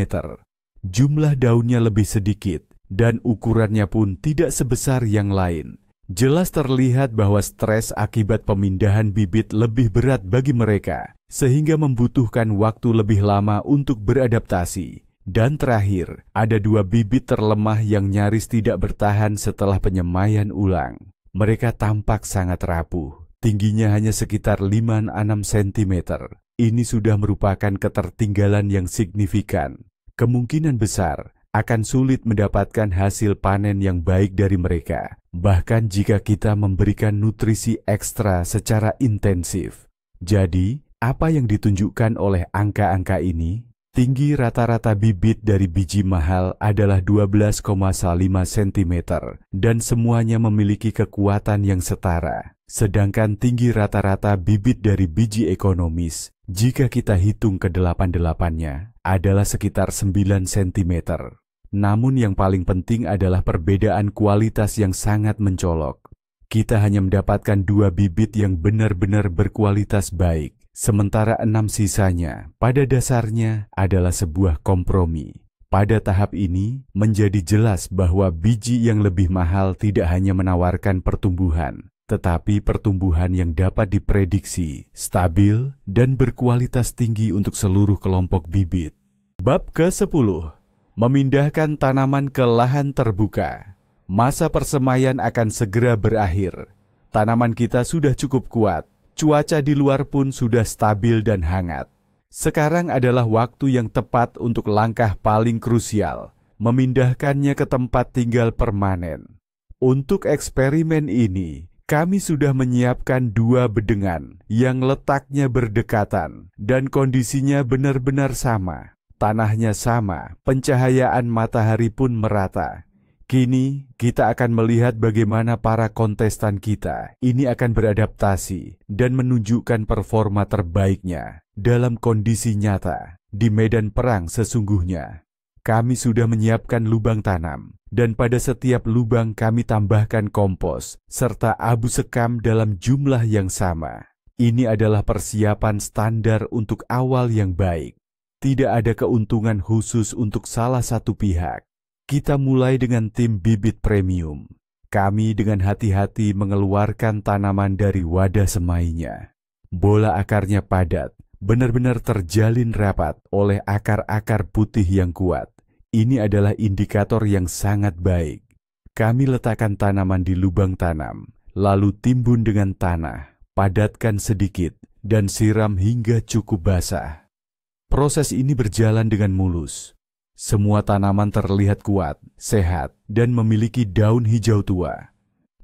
Jumlah daunnya lebih sedikit, dan ukurannya pun tidak sebesar yang lain. Jelas terlihat bahwa stres akibat pemindahan bibit lebih berat bagi mereka, sehingga membutuhkan waktu lebih lama untuk beradaptasi. Dan terakhir, ada 2 bibit terlemah yang nyaris tidak bertahan setelah penyemaian ulang. Mereka tampak sangat rapuh, tingginya hanya sekitar 5-6 cm. Ini sudah merupakan ketertinggalan yang signifikan. Kemungkinan besar akan sulit mendapatkan hasil panen yang baik dari mereka, bahkan jika kita memberikan nutrisi ekstra secara intensif. Jadi, apa yang ditunjukkan oleh angka-angka ini? Tinggi rata-rata bibit dari biji mahal adalah 12,5 cm dan semuanya memiliki kekuatan yang setara. Sedangkan tinggi rata-rata bibit dari biji ekonomis, jika kita hitung ke-8-8-nya, adalah sekitar 9 cm. Namun yang paling penting adalah perbedaan kualitas yang sangat mencolok. Kita hanya mendapatkan 2 bibit yang benar-benar berkualitas baik. Sementara 6 sisanya pada dasarnya adalah sebuah kompromi. Pada tahap ini menjadi jelas bahwa biji yang lebih mahal tidak hanya menawarkan pertumbuhan, tetapi pertumbuhan yang dapat diprediksi, stabil, dan berkualitas tinggi untuk seluruh kelompok bibit. Bab ke-10. Memindahkan tanaman ke lahan terbuka. Masa persemaian akan segera berakhir. Tanaman kita sudah cukup kuat. Cuaca di luar pun sudah stabil dan hangat. Sekarang adalah waktu yang tepat untuk langkah paling krusial, memindahkannya ke tempat tinggal permanen. Untuk eksperimen ini, kami sudah menyiapkan 2 bedengan yang letaknya berdekatan dan kondisinya benar-benar sama. Tanahnya sama, pencahayaan matahari pun merata. Kini, kita akan melihat bagaimana para kontestan kita ini akan beradaptasi dan menunjukkan performa terbaiknya dalam kondisi nyata di medan perang sesungguhnya. Kami sudah menyiapkan lubang tanam, dan pada setiap lubang kami tambahkan kompos serta abu sekam dalam jumlah yang sama. Ini adalah persiapan standar untuk awal yang baik. Tidak ada keuntungan khusus untuk salah satu pihak. Kita mulai dengan tim bibit premium. Kami dengan hati-hati mengeluarkan tanaman dari wadah semainya. Bola akarnya padat, benar-benar terjalin rapat oleh akar-akar putih yang kuat. Ini adalah indikator yang sangat baik. Kami letakkan tanaman di lubang tanam, lalu timbun dengan tanah, padatkan sedikit, dan siram hingga cukup basah. Proses ini berjalan dengan mulus. Semua tanaman terlihat kuat, sehat, dan memiliki daun hijau tua.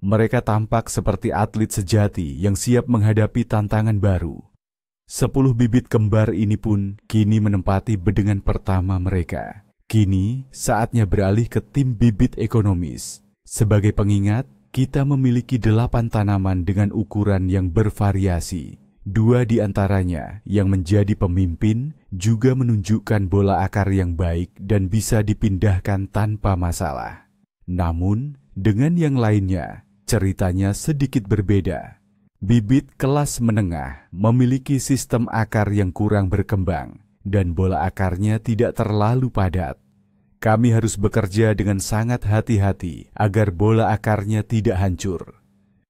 Mereka tampak seperti atlet sejati yang siap menghadapi tantangan baru. 10 bibit kembar ini pun kini menempati bedengan pertama mereka. Kini saatnya beralih ke tim bibit ekonomis. Sebagai pengingat, kita memiliki 8 tanaman dengan ukuran yang bervariasi. 2 di antaranya yang menjadi pemimpin juga menunjukkan bola akar yang baik dan bisa dipindahkan tanpa masalah. Namun, dengan yang lainnya, ceritanya sedikit berbeda. Bibit kelas menengah memiliki sistem akar yang kurang berkembang dan bola akarnya tidak terlalu padat. Kami harus bekerja dengan sangat hati-hati agar bola akarnya tidak hancur.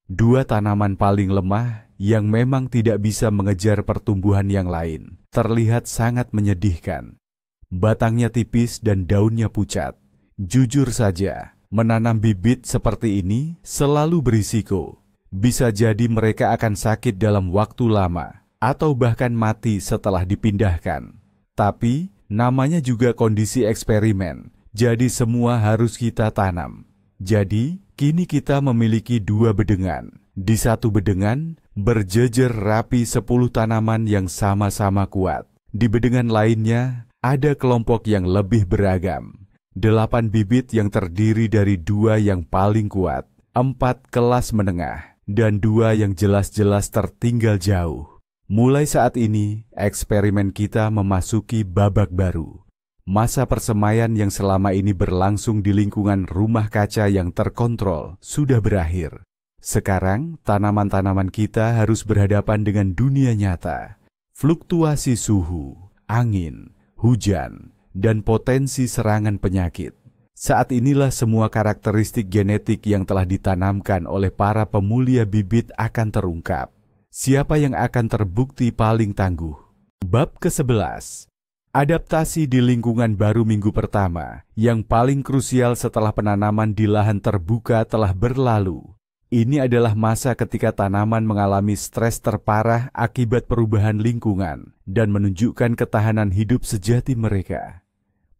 Dua tanaman paling lemah yang memang tidak bisa mengejar pertumbuhan yang lain terlihat sangat menyedihkan. Batangnya tipis dan daunnya pucat. Jujur saja, menanam bibit seperti ini selalu berisiko. Bisa jadi mereka akan sakit dalam waktu lama atau bahkan mati setelah dipindahkan. Tapi namanya juga kondisi eksperimen, jadi semua harus kita tanam. Jadi, kini kita memiliki dua bedengan. Di satu bedengan, berjejer rapi 10 tanaman yang sama-sama kuat. Di bedengan lainnya, ada kelompok yang lebih beragam. 8 bibit yang terdiri dari 2 yang paling kuat, 4 kelas menengah, dan 2 yang jelas-jelas tertinggal jauh. Mulai saat ini, eksperimen kita memasuki babak baru. Masa persemaian yang selama ini berlangsung di lingkungan rumah kaca yang terkontrol sudah berakhir. Sekarang, tanaman-tanaman kita harus berhadapan dengan dunia nyata. Fluktuasi suhu, angin, hujan, dan potensi serangan penyakit. Saat inilah semua karakteristik genetik yang telah ditanamkan oleh para pemulia bibit akan terungkap. Siapa yang akan terbukti paling tangguh? Bab ke-11. Adaptasi di lingkungan baru minggu pertama, yang paling krusial setelah penanaman di lahan terbuka telah berlalu. Ini adalah masa ketika tanaman mengalami stres terparah akibat perubahan lingkungan dan menunjukkan ketahanan hidup sejati mereka.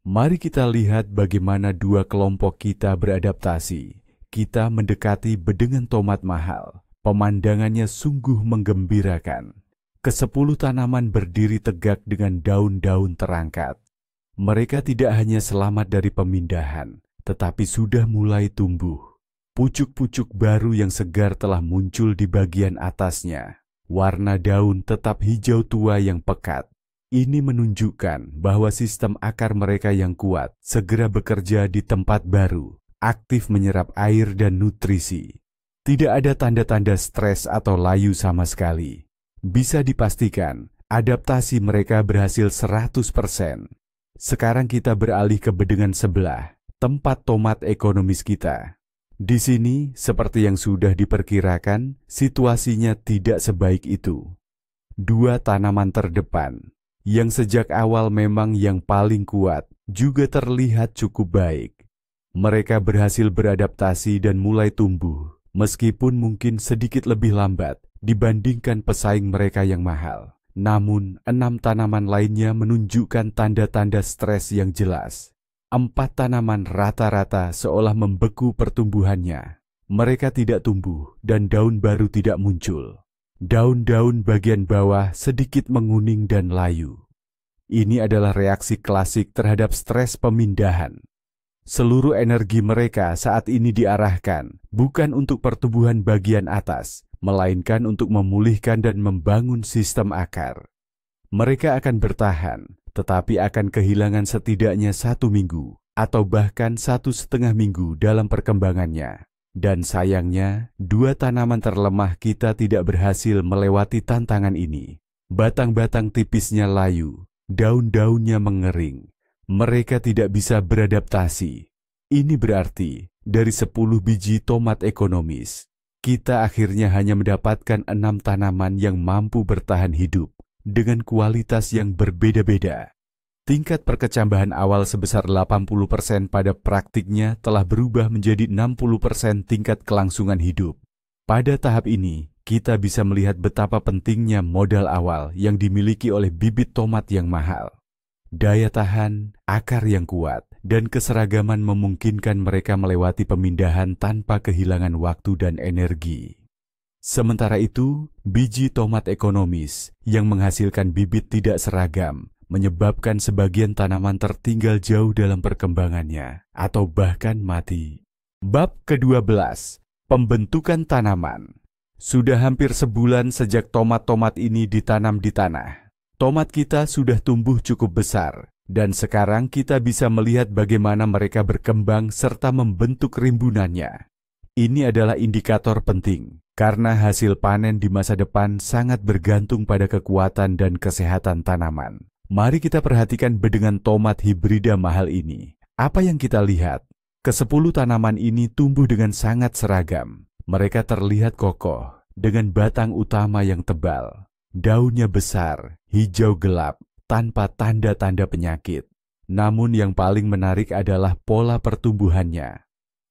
Mari kita lihat bagaimana dua kelompok kita beradaptasi. Kita mendekati bedengan tomat mahal. Pemandangannya sungguh menggembirakan. Ke-10 tanaman berdiri tegak dengan daun-daun terangkat. Mereka tidak hanya selamat dari pemindahan, tetapi sudah mulai tumbuh. Pucuk-pucuk baru yang segar telah muncul di bagian atasnya. Warna daun tetap hijau tua yang pekat. Ini menunjukkan bahwa sistem akar mereka yang kuat segera bekerja di tempat baru, aktif menyerap air dan nutrisi. Tidak ada tanda-tanda stres atau layu sama sekali. Bisa dipastikan, adaptasi mereka berhasil 100%. Sekarang kita beralih ke bedengan sebelah, tempat tomat ekonomis kita. Di sini, seperti yang sudah diperkirakan, situasinya tidak sebaik itu. Dua tanaman terdepan, yang sejak awal memang yang paling kuat, juga terlihat cukup baik. Mereka berhasil beradaptasi dan mulai tumbuh, meskipun mungkin sedikit lebih lambat dibandingkan pesaing mereka yang mahal. Namun, 6 tanaman lainnya menunjukkan tanda-tanda stres yang jelas. 4 tanaman rata-rata seolah membeku pertumbuhannya. Mereka tidak tumbuh dan daun baru tidak muncul. Daun-daun bagian bawah sedikit menguning dan layu. Ini adalah reaksi klasik terhadap stres pemindahan. Seluruh energi mereka saat ini diarahkan bukan untuk pertumbuhan bagian atas, melainkan untuk memulihkan dan membangun sistem akar. Mereka akan bertahan, tetapi akan kehilangan setidaknya 1 minggu atau bahkan 1,5 minggu dalam perkembangannya. Dan sayangnya, 2 tanaman terlemah kita tidak berhasil melewati tantangan ini. Batang-batang tipisnya layu, daun-daunnya mengering. Mereka tidak bisa beradaptasi. Ini berarti, dari 10 biji tomat ekonomis, kita akhirnya hanya mendapatkan 6 tanaman yang mampu bertahan hidup dengan kualitas yang berbeda-beda. Tingkat perkecambahan awal sebesar 80% pada praktiknya telah berubah menjadi 60% tingkat kelangsungan hidup. Pada tahap ini, kita bisa melihat betapa pentingnya modal awal yang dimiliki oleh bibit tomat yang mahal. Daya tahan, akar yang kuat, dan keseragaman memungkinkan mereka melewati pemindahan tanpa kehilangan waktu dan energi. Sementara itu, biji tomat ekonomis yang menghasilkan bibit tidak seragam menyebabkan sebagian tanaman tertinggal jauh dalam perkembangannya atau bahkan mati. Bab ke-12, pembentukan tanaman. Sudah hampir sebulan sejak tomat-tomat ini ditanam di tanah. Tomat kita sudah tumbuh cukup besar, dan sekarang kita bisa melihat bagaimana mereka berkembang serta membentuk rimbunannya. Ini adalah indikator penting, karena hasil panen di masa depan sangat bergantung pada kekuatan dan kesehatan tanaman. Mari kita perhatikan bedengan tomat hibrida mahal ini. Apa yang kita lihat? Ke-10 tanaman ini tumbuh dengan sangat seragam. Mereka terlihat kokoh, dengan batang utama yang tebal. Daunnya besar, hijau gelap, tanpa tanda-tanda penyakit. Namun yang paling menarik adalah pola pertumbuhannya.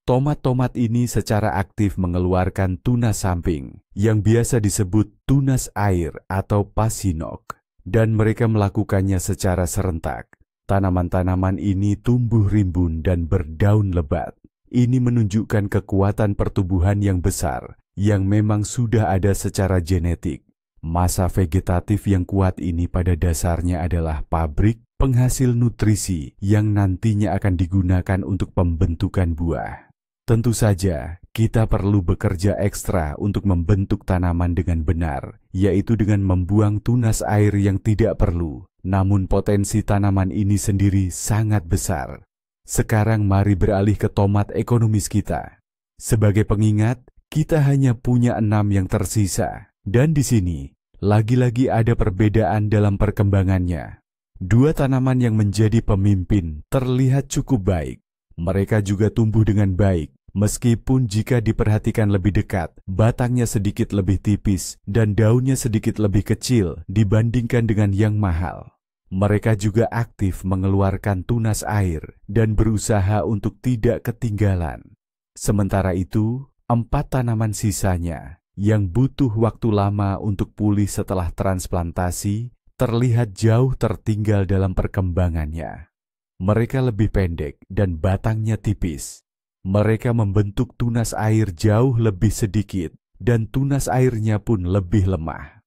Tomat-tomat ini secara aktif mengeluarkan tunas samping, yang biasa disebut tunas air atau pasinok, dan mereka melakukannya secara serentak. Tanaman-tanaman ini tumbuh rimbun dan berdaun lebat. Ini menunjukkan kekuatan pertumbuhan yang besar, yang memang sudah ada secara genetik. Masa vegetatif yang kuat ini pada dasarnya adalah pabrik penghasil nutrisi yang nantinya akan digunakan untuk pembentukan buah. Tentu saja, kita perlu bekerja ekstra untuk membentuk tanaman dengan benar, yaitu dengan membuang tunas air yang tidak perlu. Namun potensi tanaman ini sendiri sangat besar. Sekarang mari beralih ke tomat ekonomis kita. Sebagai pengingat, kita hanya punya 6 yang tersisa. Dan di sini, lagi-lagi ada perbedaan dalam perkembangannya. 2 tanaman yang menjadi pemimpin terlihat cukup baik. Mereka juga tumbuh dengan baik, meskipun jika diperhatikan lebih dekat, batangnya sedikit lebih tipis dan daunnya sedikit lebih kecil dibandingkan dengan yang mahal. Mereka juga aktif mengeluarkan tunas air dan berusaha untuk tidak ketinggalan. Sementara itu, 4 tanaman sisanya yang butuh waktu lama untuk pulih setelah transplantasi terlihat jauh tertinggal dalam perkembangannya. Mereka lebih pendek dan batangnya tipis. Mereka membentuk tunas air jauh lebih sedikit dan tunas airnya pun lebih lemah.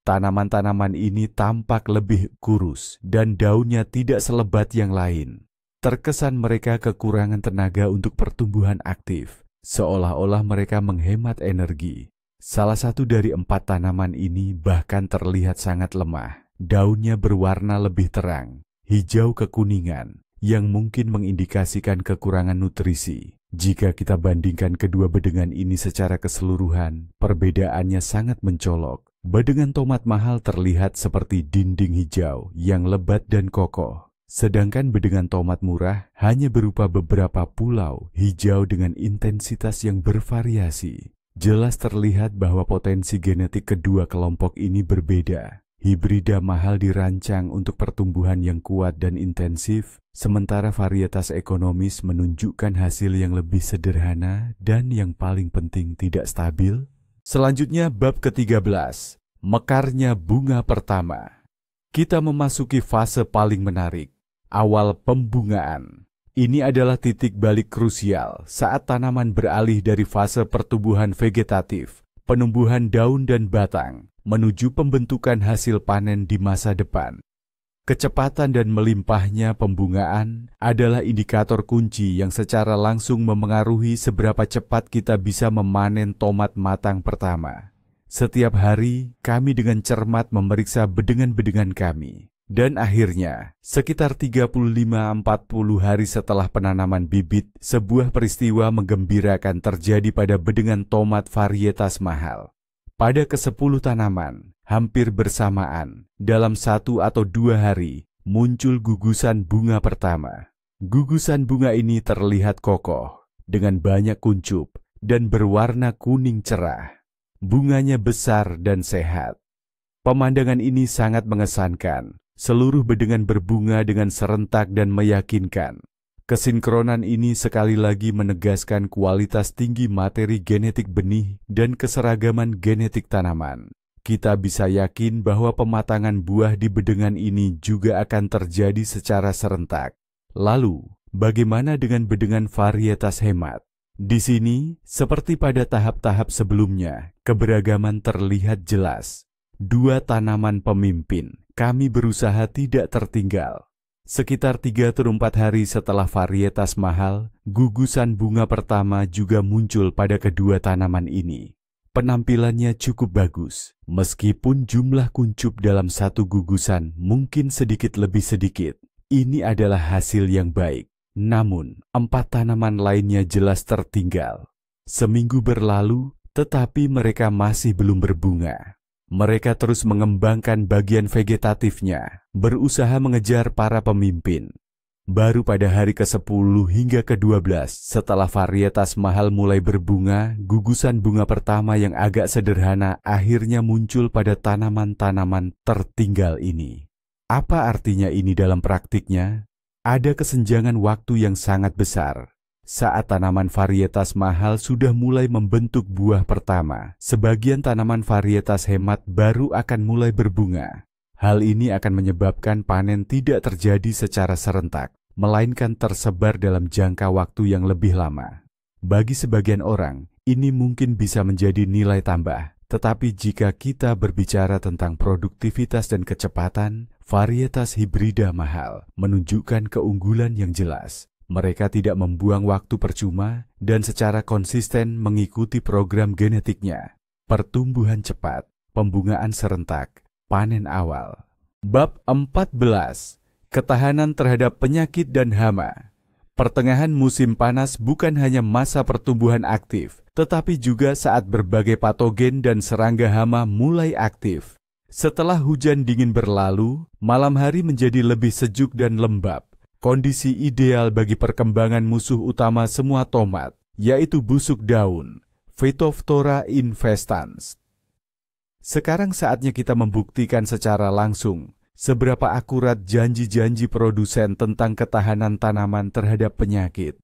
Tanaman-tanaman ini tampak lebih kurus dan daunnya tidak selebat yang lain. Terkesan mereka kekurangan tenaga untuk pertumbuhan aktif, seolah-olah mereka menghemat energi. Salah satu dari 4 tanaman ini bahkan terlihat sangat lemah. Daunnya berwarna lebih terang, hijau kekuningan, yang mungkin mengindikasikan kekurangan nutrisi. Jika kita bandingkan kedua bedengan ini secara keseluruhan, perbedaannya sangat mencolok. Bedengan tomat mahal terlihat seperti dinding hijau yang lebat dan kokoh. Sedangkan bedengan tomat murah hanya berupa beberapa pulau hijau dengan intensitas yang bervariasi. Jelas terlihat bahwa potensi genetik kedua kelompok ini berbeda. Hibrida mahal dirancang untuk pertumbuhan yang kuat dan intensif, sementara varietas ekonomis menunjukkan hasil yang lebih sederhana dan yang paling penting tidak stabil. Selanjutnya bab ke-13, mekarnya bunga pertama. Kita memasuki fase paling menarik, awal pembungaan. Ini adalah titik balik krusial saat tanaman beralih dari fase pertumbuhan vegetatif, penumbuhan daun dan batang, menuju pembentukan hasil panen di masa depan. Kecepatan dan melimpahnya pembungaan adalah indikator kunci yang secara langsung memengaruhi seberapa cepat kita bisa memanen tomat matang pertama. Setiap hari, kami dengan cermat memeriksa bedengan-bedengan kami. Dan akhirnya, sekitar 35-40 hari setelah penanaman bibit, sebuah peristiwa menggembirakan terjadi pada bedengan tomat varietas mahal. Pada ke-10 tanaman, hampir bersamaan, dalam 1 atau 2 hari, muncul gugusan bunga pertama. Gugusan bunga ini terlihat kokoh, dengan banyak kuncup, dan berwarna kuning cerah. Bunganya besar dan sehat. Pemandangan ini sangat mengesankan. Seluruh bedengan berbunga dengan serentak dan meyakinkan. Kesinkronan ini sekali lagi menegaskan kualitas tinggi materi genetik benih dan keseragaman genetik tanaman. Kita bisa yakin bahwa pematangan buah di bedengan ini juga akan terjadi secara serentak. Lalu, bagaimana dengan bedengan varietas hemat? Di sini, seperti pada tahap-tahap sebelumnya, keberagaman terlihat jelas. 2 tanaman pemimpin, kami berusaha tidak tertinggal. Sekitar 3-4 hari setelah varietas mahal, gugusan bunga pertama juga muncul pada kedua tanaman ini. Penampilannya cukup bagus, meskipun jumlah kuncup dalam satu gugusan mungkin sedikit lebih sedikit. Ini adalah hasil yang baik. Namun, 4 tanaman lainnya jelas tertinggal. Seminggu berlalu, tetapi mereka masih belum berbunga. Mereka terus mengembangkan bagian vegetatifnya, berusaha mengejar para pemimpin. Baru pada hari ke-10 hingga ke-12 setelah varietas mahal mulai berbunga, gugusan bunga pertama yang agak sederhana akhirnya muncul pada tanaman-tanaman tertinggal ini. Apa artinya ini dalam praktiknya? Ada kesenjangan waktu yang sangat besar. Saat tanaman varietas mahal sudah mulai membentuk buah pertama, sebagian tanaman varietas hemat baru akan mulai berbunga. Hal ini akan menyebabkan panen tidak terjadi secara serentak, melainkan tersebar dalam jangka waktu yang lebih lama. Bagi sebagian orang, ini mungkin bisa menjadi nilai tambah. Tetapi jika kita berbicara tentang produktivitas dan kecepatan, varietas hibrida mahal menunjukkan keunggulan yang jelas. Mereka tidak membuang waktu percuma dan secara konsisten mengikuti program genetiknya. Pertumbuhan cepat, pembungaan serentak, panen awal. Bab 14. Ketahanan terhadap penyakit dan hama. Pertengahan musim panas bukan hanya masa pertumbuhan aktif, tetapi juga saat berbagai patogen dan serangga hama mulai aktif. Setelah hujan dingin berlalu, malam hari menjadi lebih sejuk dan lembab. Kondisi ideal bagi perkembangan musuh utama semua tomat, yaitu busuk daun, Phytophthora infestans. Sekarang saatnya kita membuktikan secara langsung seberapa akurat janji-janji produsen tentang ketahanan tanaman terhadap penyakit.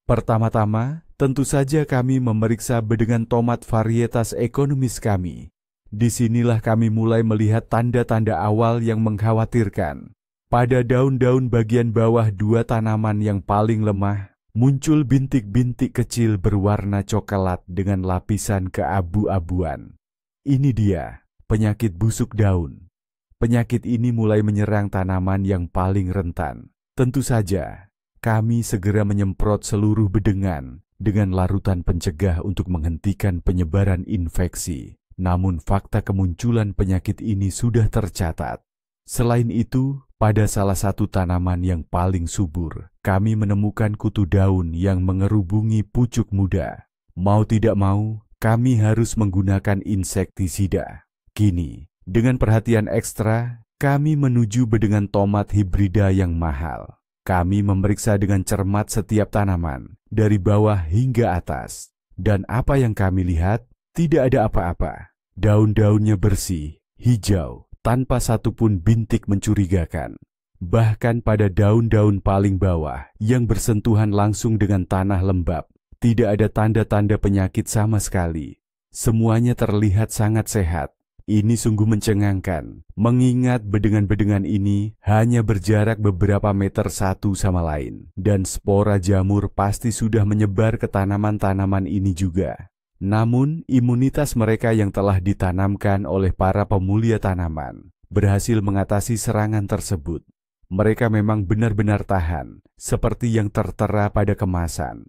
Pertama-tama, tentu saja kami memeriksa bedengan tomat varietas ekonomis kami. Disinilah kami mulai melihat tanda-tanda awal yang mengkhawatirkan. Pada daun-daun bagian bawah dua tanaman yang paling lemah, muncul bintik-bintik kecil berwarna coklat dengan lapisan keabu-abuan. Ini dia, penyakit busuk daun. Penyakit ini mulai menyerang tanaman yang paling rentan. Tentu saja, kami segera menyemprot seluruh bedengan dengan larutan pencegah untuk menghentikan penyebaran infeksi. Namun fakta kemunculan penyakit ini sudah tercatat. Selain itu, pada salah satu tanaman yang paling subur, kami menemukan kutu daun yang mengerubungi pucuk muda. Mau tidak mau, kami harus menggunakan insektisida. Kini, dengan perhatian ekstra, kami menuju bedengan tomat hibrida yang mahal. Kami memeriksa dengan cermat setiap tanaman, dari bawah hingga atas. Dan apa yang kami lihat, tidak ada apa-apa. Daun-daunnya bersih, hijau, tanpa satupun bintik mencurigakan. Bahkan pada daun-daun paling bawah yang bersentuhan langsung dengan tanah lembab, tidak ada tanda-tanda penyakit sama sekali. Semuanya terlihat sangat sehat. Ini sungguh mencengangkan, mengingat bedengan-bedengan ini hanya berjarak beberapa meter satu sama lain, dan spora jamur pasti sudah menyebar ke tanaman-tanaman ini juga. Namun, imunitas mereka yang telah ditanamkan oleh para pemulia tanaman berhasil mengatasi serangan tersebut. Mereka memang benar-benar tahan, seperti yang tertera pada kemasan.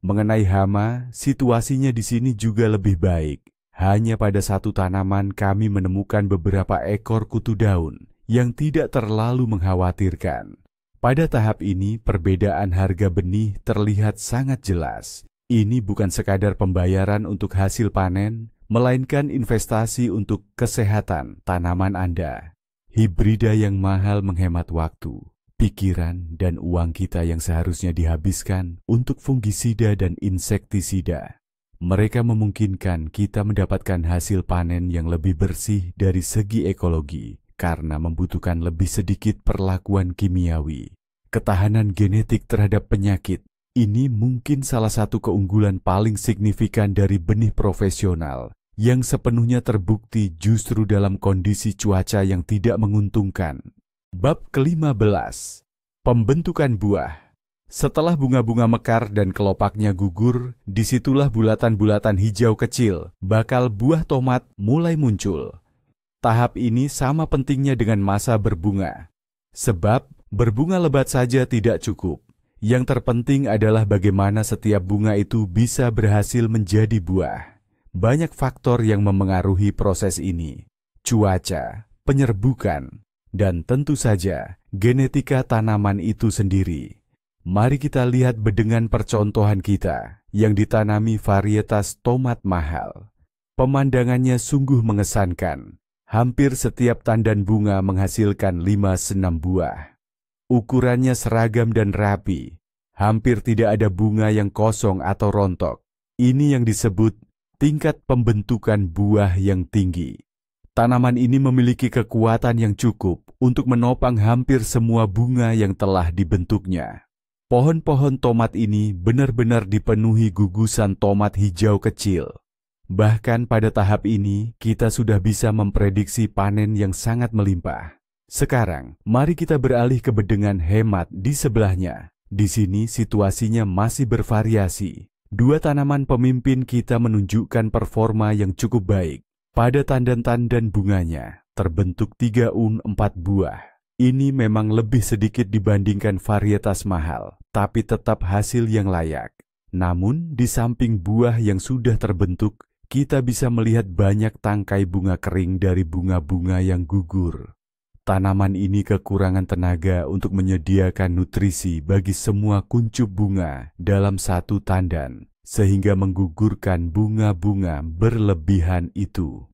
Mengenai hama, situasinya di sini juga lebih baik. Hanya pada satu tanaman kami menemukan beberapa ekor kutu daun yang tidak terlalu mengkhawatirkan. Pada tahap ini, perbedaan harga benih terlihat sangat jelas. Ini bukan sekadar pembayaran untuk hasil panen, melainkan investasi untuk kesehatan tanaman Anda. Hibrida yang mahal menghemat waktu, pikiran, dan uang kita yang seharusnya dihabiskan untuk fungisida dan insektisida. Mereka memungkinkan kita mendapatkan hasil panen yang lebih bersih dari segi ekologi karena membutuhkan lebih sedikit perlakuan kimiawi. Ketahanan genetik terhadap penyakit ini mungkin salah satu keunggulan paling signifikan dari benih profesional yang sepenuhnya terbukti justru dalam kondisi cuaca yang tidak menguntungkan. Bab ke-15. Pembentukan buah. Setelah bunga-bunga mekar dan kelopaknya gugur, disitulah bulatan-bulatan hijau kecil, bakal buah tomat mulai muncul. Tahap ini sama pentingnya dengan masa berbunga. Sebab, berbunga lebat saja tidak cukup. Yang terpenting adalah bagaimana setiap bunga itu bisa berhasil menjadi buah. Banyak faktor yang memengaruhi proses ini. Cuaca, penyerbukan, dan tentu saja genetika tanaman itu sendiri. Mari kita lihat bedengan percontohan kita yang ditanami varietas tomat mahal. Pemandangannya sungguh mengesankan. Hampir setiap tandan bunga menghasilkan 5-6 buah. Ukurannya seragam dan rapi. Hampir tidak ada bunga yang kosong atau rontok. Ini yang disebut tingkat pembentukan buah yang tinggi. Tanaman ini memiliki kekuatan yang cukup untuk menopang hampir semua bunga yang telah dibentuknya. Pohon-pohon tomat ini benar-benar dipenuhi gugusan tomat hijau kecil. Bahkan pada tahap ini, kita sudah bisa memprediksi panen yang sangat melimpah. Sekarang, mari kita beralih ke bedengan hemat di sebelahnya. Di sini situasinya masih bervariasi. Dua tanaman pemimpin kita menunjukkan performa yang cukup baik. Pada tandan-tandan bunganya, terbentuk 3 un 4 buah. Ini memang lebih sedikit dibandingkan varietas mahal, tapi tetap hasil yang layak. Namun, di samping buah yang sudah terbentuk, kita bisa melihat banyak tangkai bunga kering dari bunga-bunga yang gugur. Tanaman ini kekurangan tenaga untuk menyediakan nutrisi bagi semua kuncup bunga dalam satu tandan, sehingga menggugurkan bunga-bunga berlebihan itu.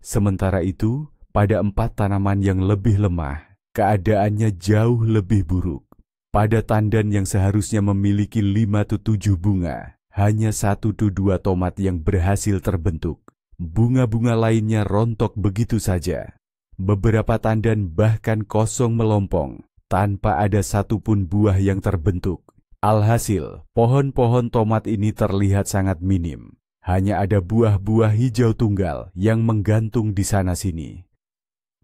Sementara itu, pada 4 tanaman yang lebih lemah, keadaannya jauh lebih buruk. Pada tandan yang seharusnya memiliki 5-7 bunga, hanya 1-2 tomat yang berhasil terbentuk. Bunga-bunga lainnya rontok begitu saja. Beberapa tandan bahkan kosong melompong, tanpa ada satupun buah yang terbentuk. Alhasil, pohon-pohon tomat ini terlihat sangat minim. Hanya ada buah-buah hijau tunggal yang menggantung di sana-sini.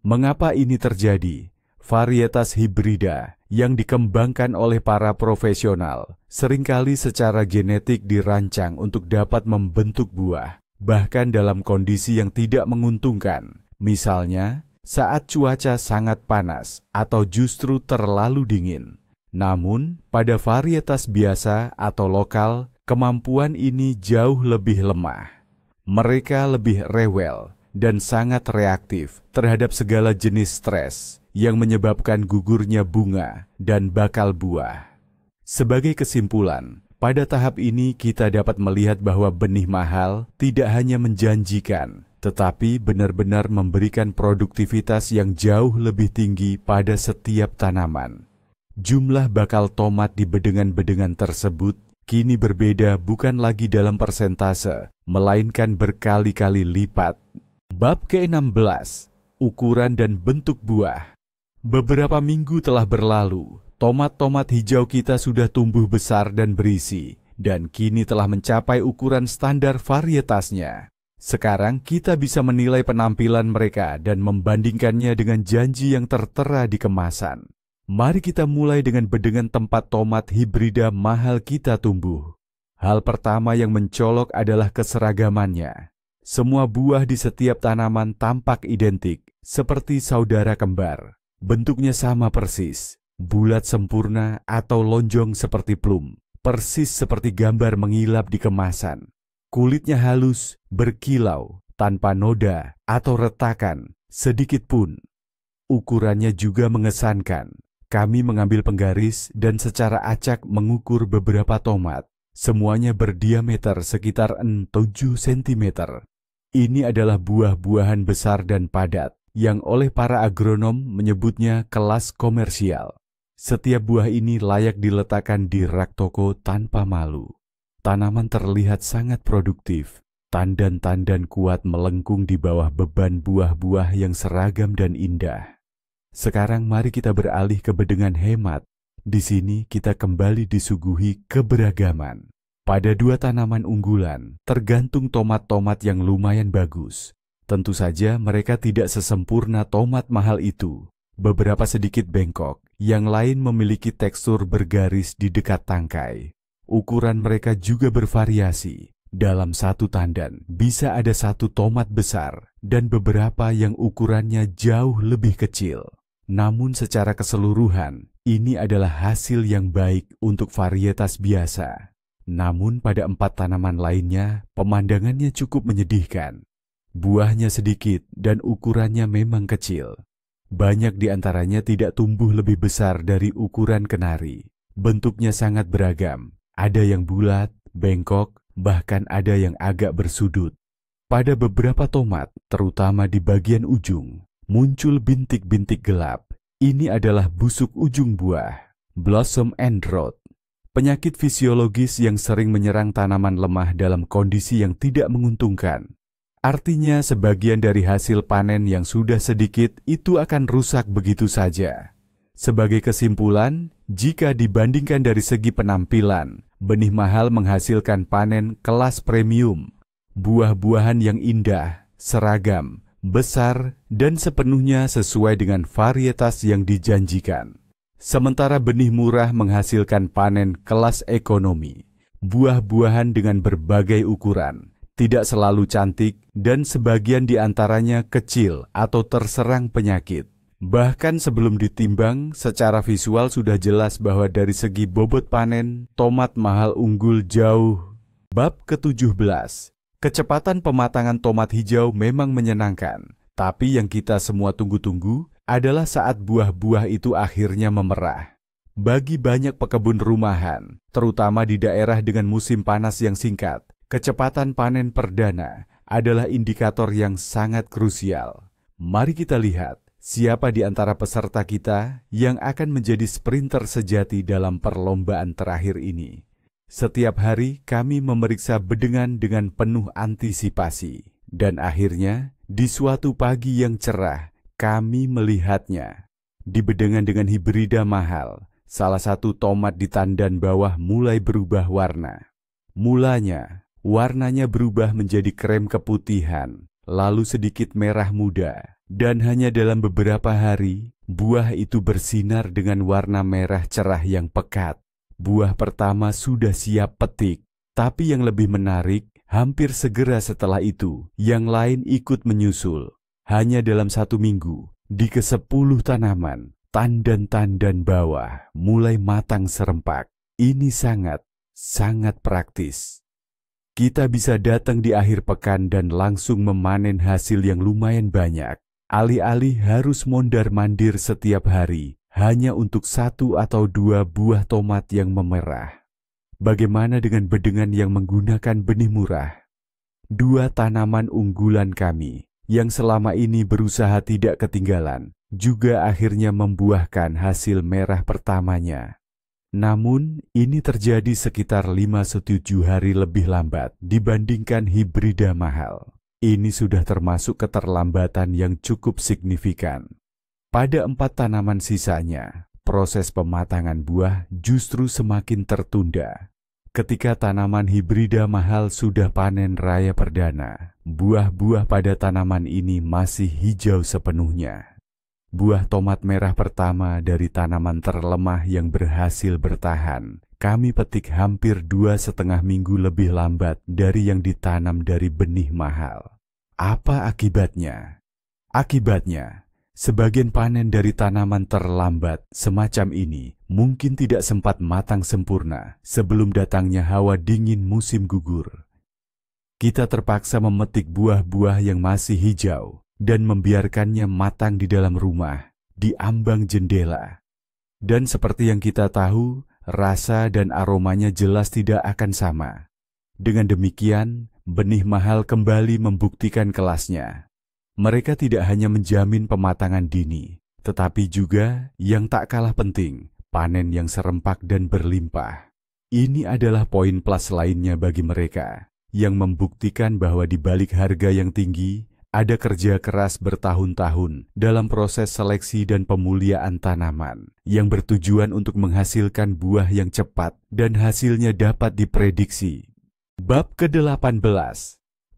Mengapa ini terjadi? Varietas hibrida yang dikembangkan oleh para profesional seringkali secara genetik dirancang untuk dapat membentuk buah, bahkan dalam kondisi yang tidak menguntungkan. Misalnya, saat cuaca sangat panas atau justru terlalu dingin. Namun, pada varietas biasa atau lokal, kemampuan ini jauh lebih lemah. Mereka lebih rewel dan sangat reaktif terhadap segala jenis stres yang menyebabkan gugurnya bunga dan bakal buah. Sebagai kesimpulan, pada tahap ini kita dapat melihat bahwa benih mahal tidak hanya menjanjikan, tetapi benar-benar memberikan produktivitas yang jauh lebih tinggi pada setiap tanaman. Jumlah bakal tomat di bedengan-bedengan tersebut kini berbeda bukan lagi dalam persentase, melainkan berkali-kali lipat. Bab ke-16, ukuran dan bentuk buah. Beberapa minggu telah berlalu, tomat-tomat hijau kita sudah tumbuh besar dan berisi, dan kini telah mencapai ukuran standar varietasnya. Sekarang kita bisa menilai penampilan mereka dan membandingkannya dengan janji yang tertera di kemasan. Mari kita mulai dengan bedengan tempat tomat hibrida mahal kita tumbuh. Hal pertama yang mencolok adalah keseragamannya. Semua buah di setiap tanaman tampak identik, seperti saudara kembar. Bentuknya sama persis, bulat sempurna atau lonjong seperti plum, persis seperti gambar mengilap di kemasan. Kulitnya halus, berkilau, tanpa noda atau retakan sedikit pun. Ukurannya juga mengesankan. Kami mengambil penggaris dan secara acak mengukur beberapa tomat. Semuanya berdiameter sekitar 7 cm. Ini adalah buah-buahan besar dan padat, yang oleh para agronom menyebutnya kelas komersial. Setiap buah ini layak diletakkan di rak toko tanpa malu. Tanaman terlihat sangat produktif. Tandan-tandan kuat melengkung di bawah beban buah-buah yang seragam dan indah. Sekarang mari kita beralih ke bedengan hemat. Di sini kita kembali disuguhi keberagaman. Pada 2 tanaman unggulan, tergantung tomat-tomat yang lumayan bagus. Tentu saja mereka tidak sesempurna tomat mahal itu. Beberapa sedikit bengkok, yang lain memiliki tekstur bergaris di dekat tangkai. Ukuran mereka juga bervariasi. Dalam satu tandan bisa ada 1 tomat besar dan beberapa yang ukurannya jauh lebih kecil. Namun secara keseluruhan, ini adalah hasil yang baik untuk varietas biasa. Namun pada 4 tanaman lainnya, pemandangannya cukup menyedihkan. Buahnya sedikit dan ukurannya memang kecil. Banyak di antaranya tidak tumbuh lebih besar dari ukuran kenari. Bentuknya sangat beragam. Ada yang bulat, bengkok, bahkan ada yang agak bersudut. Pada beberapa tomat, terutama di bagian ujung, muncul bintik-bintik gelap Ini adalah busuk ujung buah, blossom end rot. Penyakit fisiologis yang sering menyerang tanaman lemah dalam kondisi yang tidak menguntungkan. Artinya sebagian dari hasil panen yang sudah sedikit itu akan rusak begitu saja. Sebagai kesimpulan, jika dibandingkan dari segi penampilan, benih mahal menghasilkan panen kelas premium. Buah-buahan yang indah, seragam, besar, dan sepenuhnya sesuai dengan varietas yang dijanjikan. Sementara benih murah menghasilkan panen kelas ekonomi. Buah-buahan dengan berbagai ukuran, tidak selalu cantik, dan sebagian di antaranya kecil atau terserang penyakit. Bahkan sebelum ditimbang, secara visual sudah jelas bahwa dari segi bobot panen, tomat mahal unggul jauh. Bab ke-17. Kecepatan pematangan tomat hijau memang menyenangkan, tapi yang kita semua tunggu-tunggu adalah saat buah-buah itu akhirnya memerah. Bagi banyak pekebun rumahan, terutama di daerah dengan musim panas yang singkat, kecepatan panen perdana adalah indikator yang sangat krusial. Mari kita lihat siapa di antara peserta kita yang akan menjadi sprinter sejati dalam perlombaan terakhir ini. Setiap hari kami memeriksa bedengan dengan penuh antisipasi, dan akhirnya di suatu pagi yang cerah, kami melihatnya. Di bedengan dengan hibrida mahal, salah satu tomat di tandan bawah mulai berubah warna. Mulanya, warnanya berubah menjadi krem keputihan, lalu sedikit merah muda, dan hanya dalam beberapa hari, buah itu bersinar dengan warna merah cerah yang pekat. Buah pertama sudah siap petik, tapi yang lebih menarik, hampir segera setelah itu, yang lain ikut menyusul. Hanya dalam 1 minggu, di ke-10 tanaman, tandan-tandan bawah mulai matang serempak. Ini sangat praktis. Kita bisa datang di akhir pekan dan langsung memanen hasil yang lumayan banyak. Alih-alih harus mondar-mandir setiap hari, hanya untuk 1 atau 2 buah tomat yang memerah. Bagaimana dengan bedengan yang menggunakan benih murah? 2 tanaman unggulan kami yang selama ini berusaha tidak ketinggalan, juga akhirnya membuahkan hasil merah pertamanya. Namun, ini terjadi sekitar 5-7 hari lebih lambat dibandingkan hibrida mahal. Ini sudah termasuk keterlambatan yang cukup signifikan. Pada 4 tanaman sisanya, proses pematangan buah justru semakin tertunda. Ketika tanaman hibrida mahal sudah panen raya perdana, buah-buah pada tanaman ini masih hijau sepenuhnya. Buah tomat merah pertama dari tanaman terlemah yang berhasil bertahan, kami petik hampir 2,5 minggu lebih lambat dari yang ditanam dari benih mahal. Apa akibatnya? Akibatnya, sebagian panen dari tanaman terlambat semacam ini mungkin tidak sempat matang sempurna sebelum datangnya hawa dingin musim gugur. Kita terpaksa memetik buah-buah yang masih hijau dan membiarkannya matang di dalam rumah, di ambang jendela. Dan seperti yang kita tahu, rasa dan aromanya jelas tidak akan sama. Dengan demikian, benih mahal kembali membuktikan kelasnya. Mereka tidak hanya menjamin pematangan dini, tetapi juga yang tak kalah penting, panen yang serempak dan berlimpah. Ini adalah poin plus lainnya bagi mereka, yang membuktikan bahwa di balik harga yang tinggi, ada kerja keras bertahun-tahun dalam proses seleksi dan pemuliaan tanaman, yang bertujuan untuk menghasilkan buah yang cepat dan hasilnya dapat diprediksi. Bab ke-18.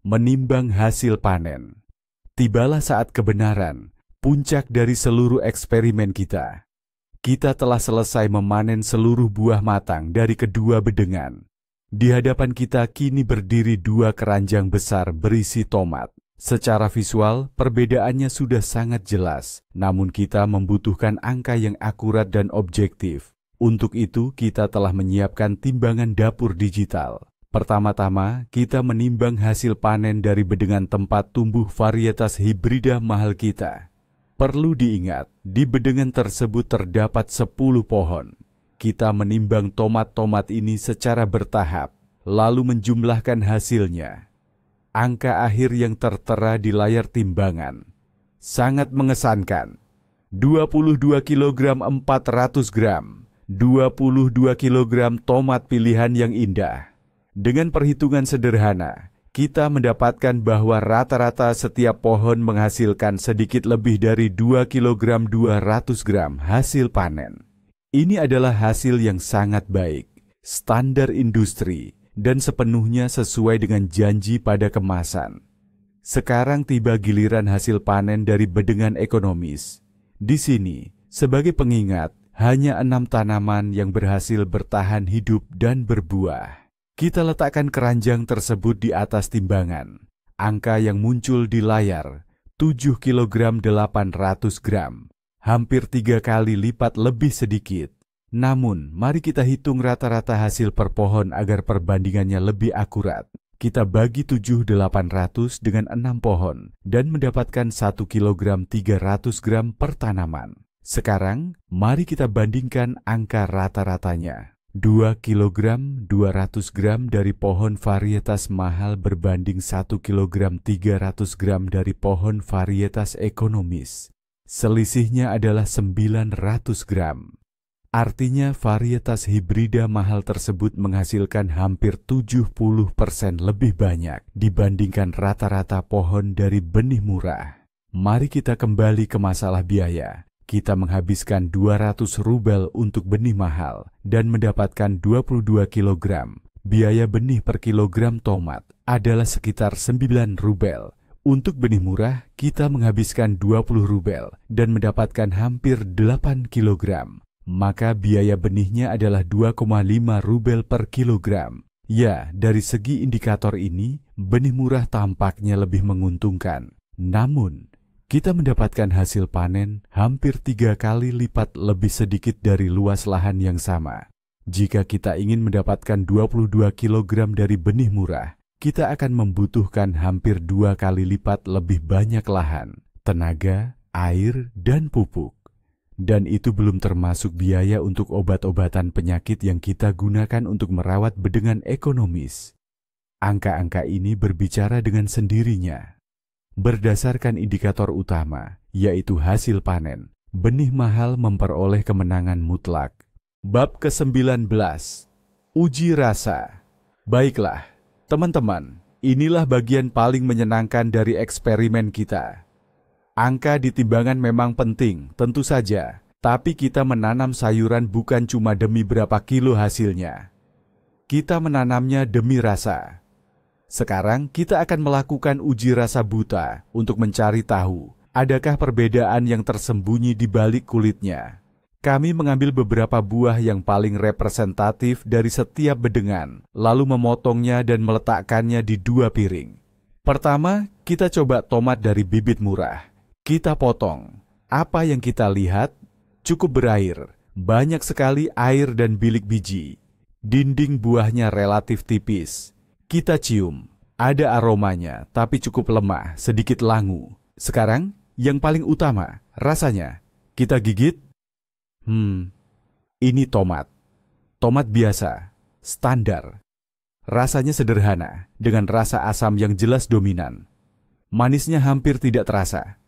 Menimbang hasil panen. Tibalah saat kebenaran, puncak dari seluruh eksperimen kita. Kita telah selesai memanen seluruh buah matang dari kedua bedengan. Di hadapan kita kini berdiri 2 keranjang besar berisi tomat. Secara visual, perbedaannya sudah sangat jelas, namun kita membutuhkan angka yang akurat dan objektif. Untuk itu, kita telah menyiapkan timbangan dapur digital. Pertama-tama, kita menimbang hasil panen dari bedengan tempat tumbuh varietas hibrida mahal kita. Perlu diingat, di bedengan tersebut terdapat 10 pohon. Kita menimbang tomat-tomat ini secara bertahap, lalu menjumlahkan hasilnya. Angka akhir yang tertera di layar timbangan sangat mengesankan. 22 kg 400 gram, 22 kg tomat pilihan yang indah. Dengan perhitungan sederhana, kita mendapatkan bahwa rata-rata setiap pohon menghasilkan sedikit lebih dari 2 kg 200 gram hasil panen. Ini adalah hasil yang sangat baik, standar industri, dan sepenuhnya sesuai dengan janji pada kemasan. Sekarang tiba giliran hasil panen dari bedengan ekonomis. Di sini, sebagai pengingat, hanya 6 tanaman yang berhasil bertahan hidup dan berbuah. Kita letakkan keranjang tersebut di atas timbangan. Angka yang muncul di layar, 7 kg 800 gram, hampir 3 kali lipat lebih sedikit. Namun, mari kita hitung rata-rata hasil per pohon agar perbandingannya lebih akurat. Kita bagi 7.800 dengan 6 pohon dan mendapatkan 1 kg 300 gram per tanaman. Sekarang, mari kita bandingkan angka rata-ratanya. 2 kg 200 gram dari pohon varietas mahal berbanding 1 kg 300 gram dari pohon varietas ekonomis. Selisihnya adalah 900 gram. Artinya varietas hibrida mahal tersebut menghasilkan hampir 70% lebih banyak dibandingkan rata-rata pohon dari benih murah. Mari kita kembali ke masalah biaya. Kita menghabiskan 200 rubel untuk benih mahal dan mendapatkan 22 kg. Biaya benih per kilogram tomat adalah sekitar 9 rubel. Untuk benih murah, kita menghabiskan 20 rubel dan mendapatkan hampir 8 kg. Maka biaya benihnya adalah 2,5 rubel per kilogram. Ya, dari segi indikator ini, benih murah tampaknya lebih menguntungkan. Namun, kita mendapatkan hasil panen hampir 3 kali lipat lebih sedikit dari luas lahan yang sama. Jika kita ingin mendapatkan 22 kg dari benih murah, kita akan membutuhkan hampir 2 kali lipat lebih banyak lahan, tenaga, air, dan pupuk. Dan itu belum termasuk biaya untuk obat-obatan penyakit yang kita gunakan untuk merawat bedengan ekonomis. Angka-angka ini berbicara dengan sendirinya. Berdasarkan indikator utama, yaitu hasil panen, benih mahal memperoleh kemenangan mutlak. Bab ke-19, Uji Rasa. Baiklah, teman-teman, inilah bagian paling menyenangkan dari eksperimen kita. Angka di timbangan memang penting, tentu saja, tapi kita menanam sayuran bukan cuma demi berapa kilo hasilnya. Kita menanamnya demi rasa. Sekarang kita akan melakukan uji rasa buta untuk mencari tahu adakah perbedaan yang tersembunyi di balik kulitnya. Kami mengambil beberapa buah yang paling representatif dari setiap bedengan, lalu memotongnya dan meletakkannya di 2 piring. Pertama, kita coba tomat dari bibit murah. Kita potong. Apa yang kita lihat? Cukup berair, banyak sekali air dan bilik biji. Dinding buahnya relatif tipis. Kita cium, ada aromanya, tapi cukup lemah, sedikit langu. Sekarang, yang paling utama, rasanya. Kita gigit. Ini tomat. Tomat biasa, standar. Rasanya sederhana, dengan rasa asam yang jelas dominan. Manisnya hampir tidak terasa.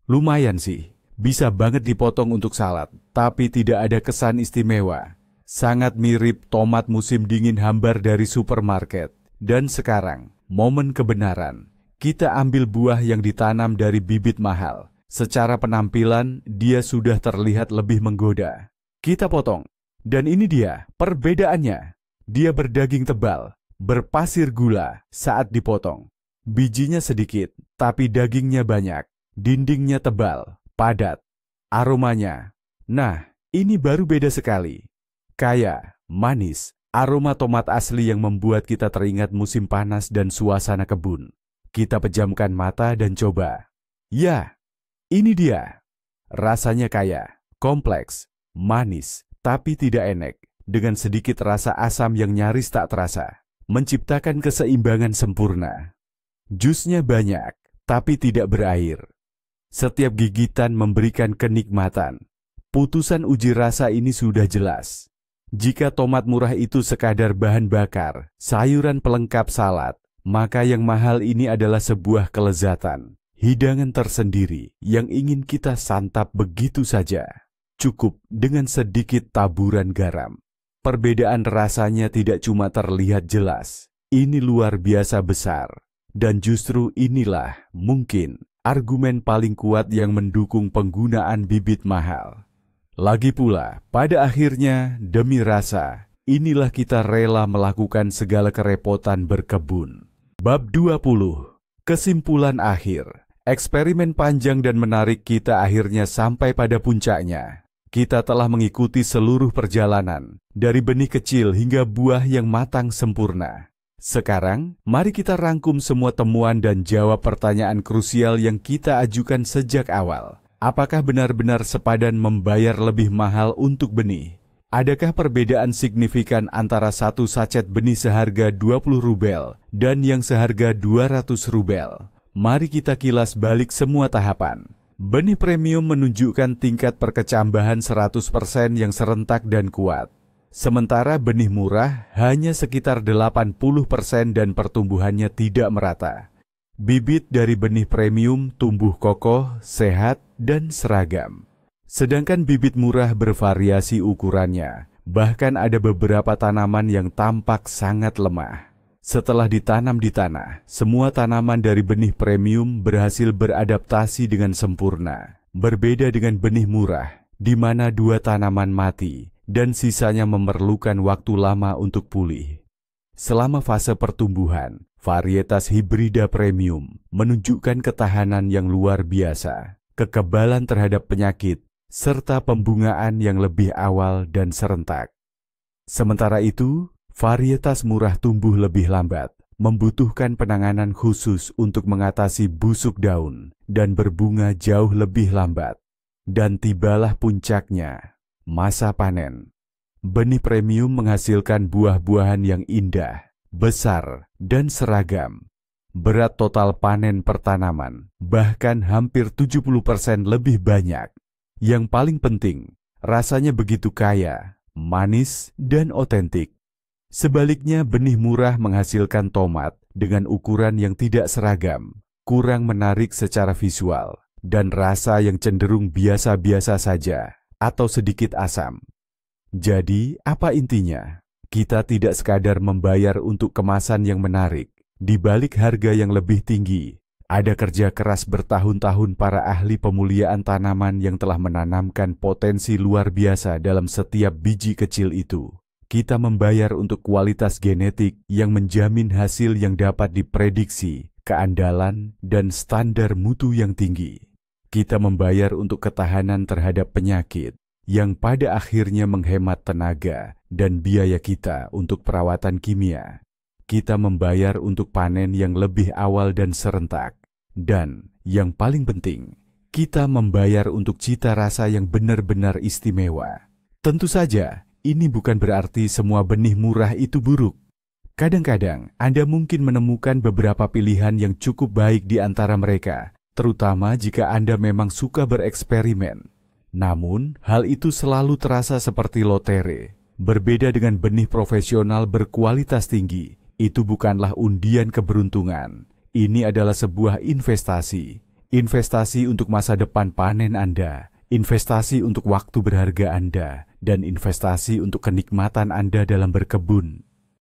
Lumayan sih, bisa banget dipotong untuk salad, tapi tidak ada kesan istimewa. Sangat mirip tomat musim dingin hambar dari supermarket. Dan sekarang, momen kebenaran. Kita ambil buah yang ditanam dari bibit mahal. Secara penampilan, dia sudah terlihat lebih menggoda. Kita potong. Dan ini dia, perbedaannya. Dia berdaging tebal, berpasir gula saat dipotong. Bijinya sedikit, tapi dagingnya banyak. Dindingnya tebal, padat. Aromanya. Nah, ini baru beda sekali. Kaya, manis. Aroma tomat asli yang membuat kita teringat musim panas dan suasana kebun. Kita pejamkan mata dan coba. Ya, ini dia. Rasanya kaya, kompleks, manis, tapi tidak enek. Dengan sedikit rasa asam yang nyaris tak terasa. Menciptakan keseimbangan sempurna. Jusnya banyak, tapi tidak berair. Setiap gigitan memberikan kenikmatan. Putusan uji rasa ini sudah jelas. Jika tomat murah itu sekadar bahan bakar, sayuran pelengkap salad, maka yang mahal ini adalah sebuah kelezatan. hidangan tersendiri yang ingin kita santap begitu saja. Cukup dengan sedikit taburan garam. Perbedaan rasanya tidak cuma terlihat jelas, ini luar biasa besar. Dan justru inilah mungkin argumen paling kuat yang mendukung penggunaan bibit mahal. Lagi pula, pada akhirnya demi rasa, inilah kita rela melakukan segala kerepotan berkebun. Bab 20. Kesimpulan akhir. Eksperimen panjang dan menarik kita akhirnya sampai pada puncaknya. Kita telah mengikuti seluruh perjalanan, dari benih kecil hingga buah yang matang sempurna. Sekarang, mari kita rangkum semua temuan dan jawab pertanyaan krusial yang kita ajukan sejak awal. Apakah benar-benar sepadan membayar lebih mahal untuk benih? Adakah perbedaan signifikan antara satu sachet benih seharga 20 rubel dan yang seharga 200 rubel? Mari kita kilas balik semua tahapan. Benih premium menunjukkan tingkat perkecambahan 100% yang serentak dan kuat. Sementara benih murah hanya sekitar 80% dan pertumbuhannya tidak merata. Bibit dari benih premium tumbuh kokoh, sehat, dan seragam. Sedangkan bibit murah bervariasi ukurannya, bahkan ada beberapa tanaman yang tampak sangat lemah. Setelah ditanam di tanah, semua tanaman dari benih premium berhasil beradaptasi dengan sempurna. Berbeda dengan benih murah, di mana 2 tanaman mati dan sisanya memerlukan waktu lama untuk pulih. Selama fase pertumbuhan, varietas hibrida premium menunjukkan ketahanan yang luar biasa, kekebalan terhadap penyakit, serta pembungaan yang lebih awal dan serentak. Sementara itu, varietas murah tumbuh lebih lambat, membutuhkan penanganan khusus untuk mengatasi busuk daun dan berbunga jauh lebih lambat. Dan tibalah puncaknya, masa panen. Benih premium menghasilkan buah-buahan yang indah, besar, dan seragam. Berat total panen per tanaman bahkan hampir 70% lebih banyak. Yang paling penting, rasanya begitu kaya, manis, dan otentik. Sebaliknya, benih murah menghasilkan tomat dengan ukuran yang tidak seragam, kurang menarik secara visual, dan rasa yang cenderung biasa-biasa saja atau sedikit asam. Jadi, apa intinya? Kita tidak sekadar membayar untuk kemasan yang menarik. Di balik harga yang lebih tinggi, ada kerja keras bertahun-tahun para ahli pemuliaan tanaman yang telah menanamkan potensi luar biasa dalam setiap biji kecil itu. Kita membayar untuk kualitas genetik yang menjamin hasil yang dapat diprediksi, keandalan, dan standar mutu yang tinggi. Kita membayar untuk ketahanan terhadap penyakit, yang pada akhirnya menghemat tenaga dan biaya kita untuk perawatan kimia. Kita membayar untuk panen yang lebih awal dan serentak. Dan, yang paling penting, kita membayar untuk cita rasa yang benar-benar istimewa. Tentu saja, ini bukan berarti semua benih murah itu buruk. Kadang-kadang, Anda mungkin menemukan beberapa pilihan yang cukup baik di antara mereka, terutama jika Anda memang suka bereksperimen. Namun, hal itu selalu terasa seperti lotre. Berbeda dengan benih profesional berkualitas tinggi, itu bukanlah undian keberuntungan. Ini adalah sebuah investasi. Investasi untuk masa depan panen Anda, investasi untuk waktu berharga Anda, dan investasi untuk kenikmatan Anda dalam berkebun.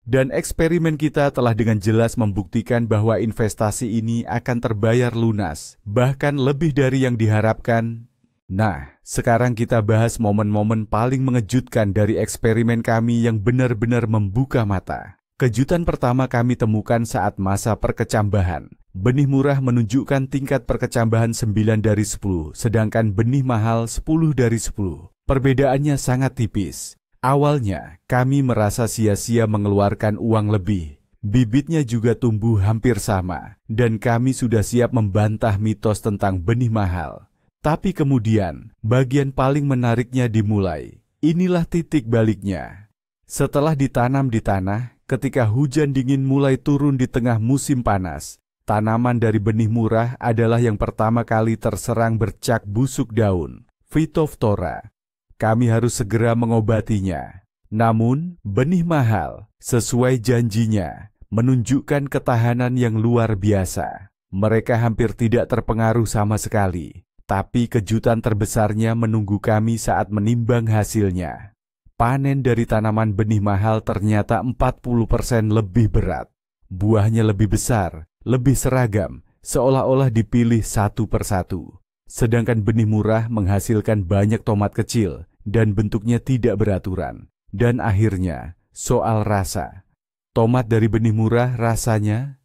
Dan eksperimen kita telah dengan jelas membuktikan bahwa investasi ini akan terbayar lunas, bahkan lebih dari yang diharapkan. Nah, sekarang kita bahas momen-momen paling mengejutkan dari eksperimen kami yang benar-benar membuka mata. Kejutan pertama kami temukan saat masa perkecambahan. Benih murah menunjukkan tingkat perkecambahan 9 dari 10, sedangkan benih mahal 10 dari 10. Perbedaannya sangat tipis. Awalnya, kami merasa sia-sia mengeluarkan uang lebih. Bibitnya juga tumbuh hampir sama, dan kami sudah siap membantah mitos tentang benih mahal. Tapi kemudian, bagian paling menariknya dimulai. Inilah titik baliknya. Setelah ditanam di tanah, ketika hujan dingin mulai turun di tengah musim panas, tanaman dari benih murah adalah yang pertama kali terserang bercak busuk daun, Phytophthora. Kami harus segera mengobatinya. Namun, benih mahal, sesuai janjinya, menunjukkan ketahanan yang luar biasa. Mereka hampir tidak terpengaruh sama sekali. Tapi kejutan terbesarnya menunggu kami saat menimbang hasilnya. Panen dari tanaman benih mahal ternyata 40% lebih berat. Buahnya lebih besar, lebih seragam, seolah-olah dipilih satu persatu. Sedangkan benih murah menghasilkan banyak tomat kecil dan bentuknya tidak beraturan. Dan akhirnya, soal rasa. Tomat dari benih murah rasanya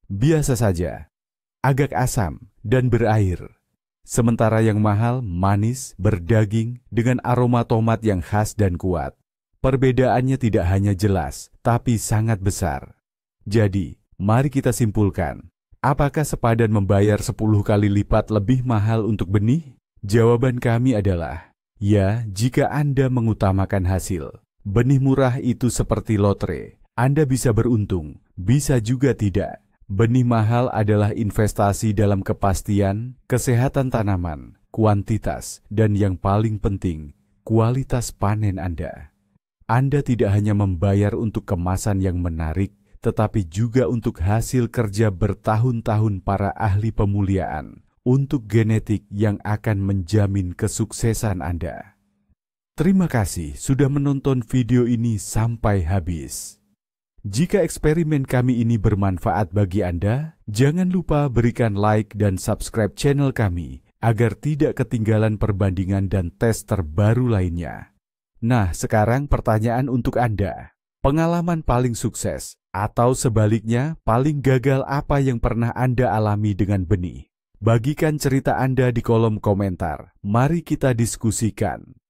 biasa saja, agak asam dan berair. Sementara yang mahal, manis, berdaging, dengan aroma tomat yang khas dan kuat. Perbedaannya tidak hanya jelas, tapi sangat besar. Jadi, mari kita simpulkan. Apakah sepadan membayar 10 kali lipat lebih mahal untuk benih? Jawaban kami adalah, ya, jika Anda mengutamakan hasil. Benih murah itu seperti lotre. Anda bisa beruntung, bisa juga tidak. Benih mahal adalah investasi dalam kepastian, kesehatan tanaman, kuantitas, dan yang paling penting, kualitas panen Anda. Anda tidak hanya membayar untuk kemasan yang menarik, tetapi juga untuk hasil kerja bertahun-tahun para ahli pemuliaan, untuk genetik yang akan menjamin kesuksesan Anda. Terima kasih sudah menonton video ini sampai habis. Jika eksperimen kami ini bermanfaat bagi Anda, jangan lupa berikan like dan subscribe channel kami agar tidak ketinggalan perbandingan dan tes terbaru lainnya. Nah, sekarang pertanyaan untuk Anda. Pengalaman paling sukses atau sebaliknya paling gagal apa yang pernah Anda alami dengan benih? Bagikan cerita Anda di kolom komentar. Mari kita diskusikan.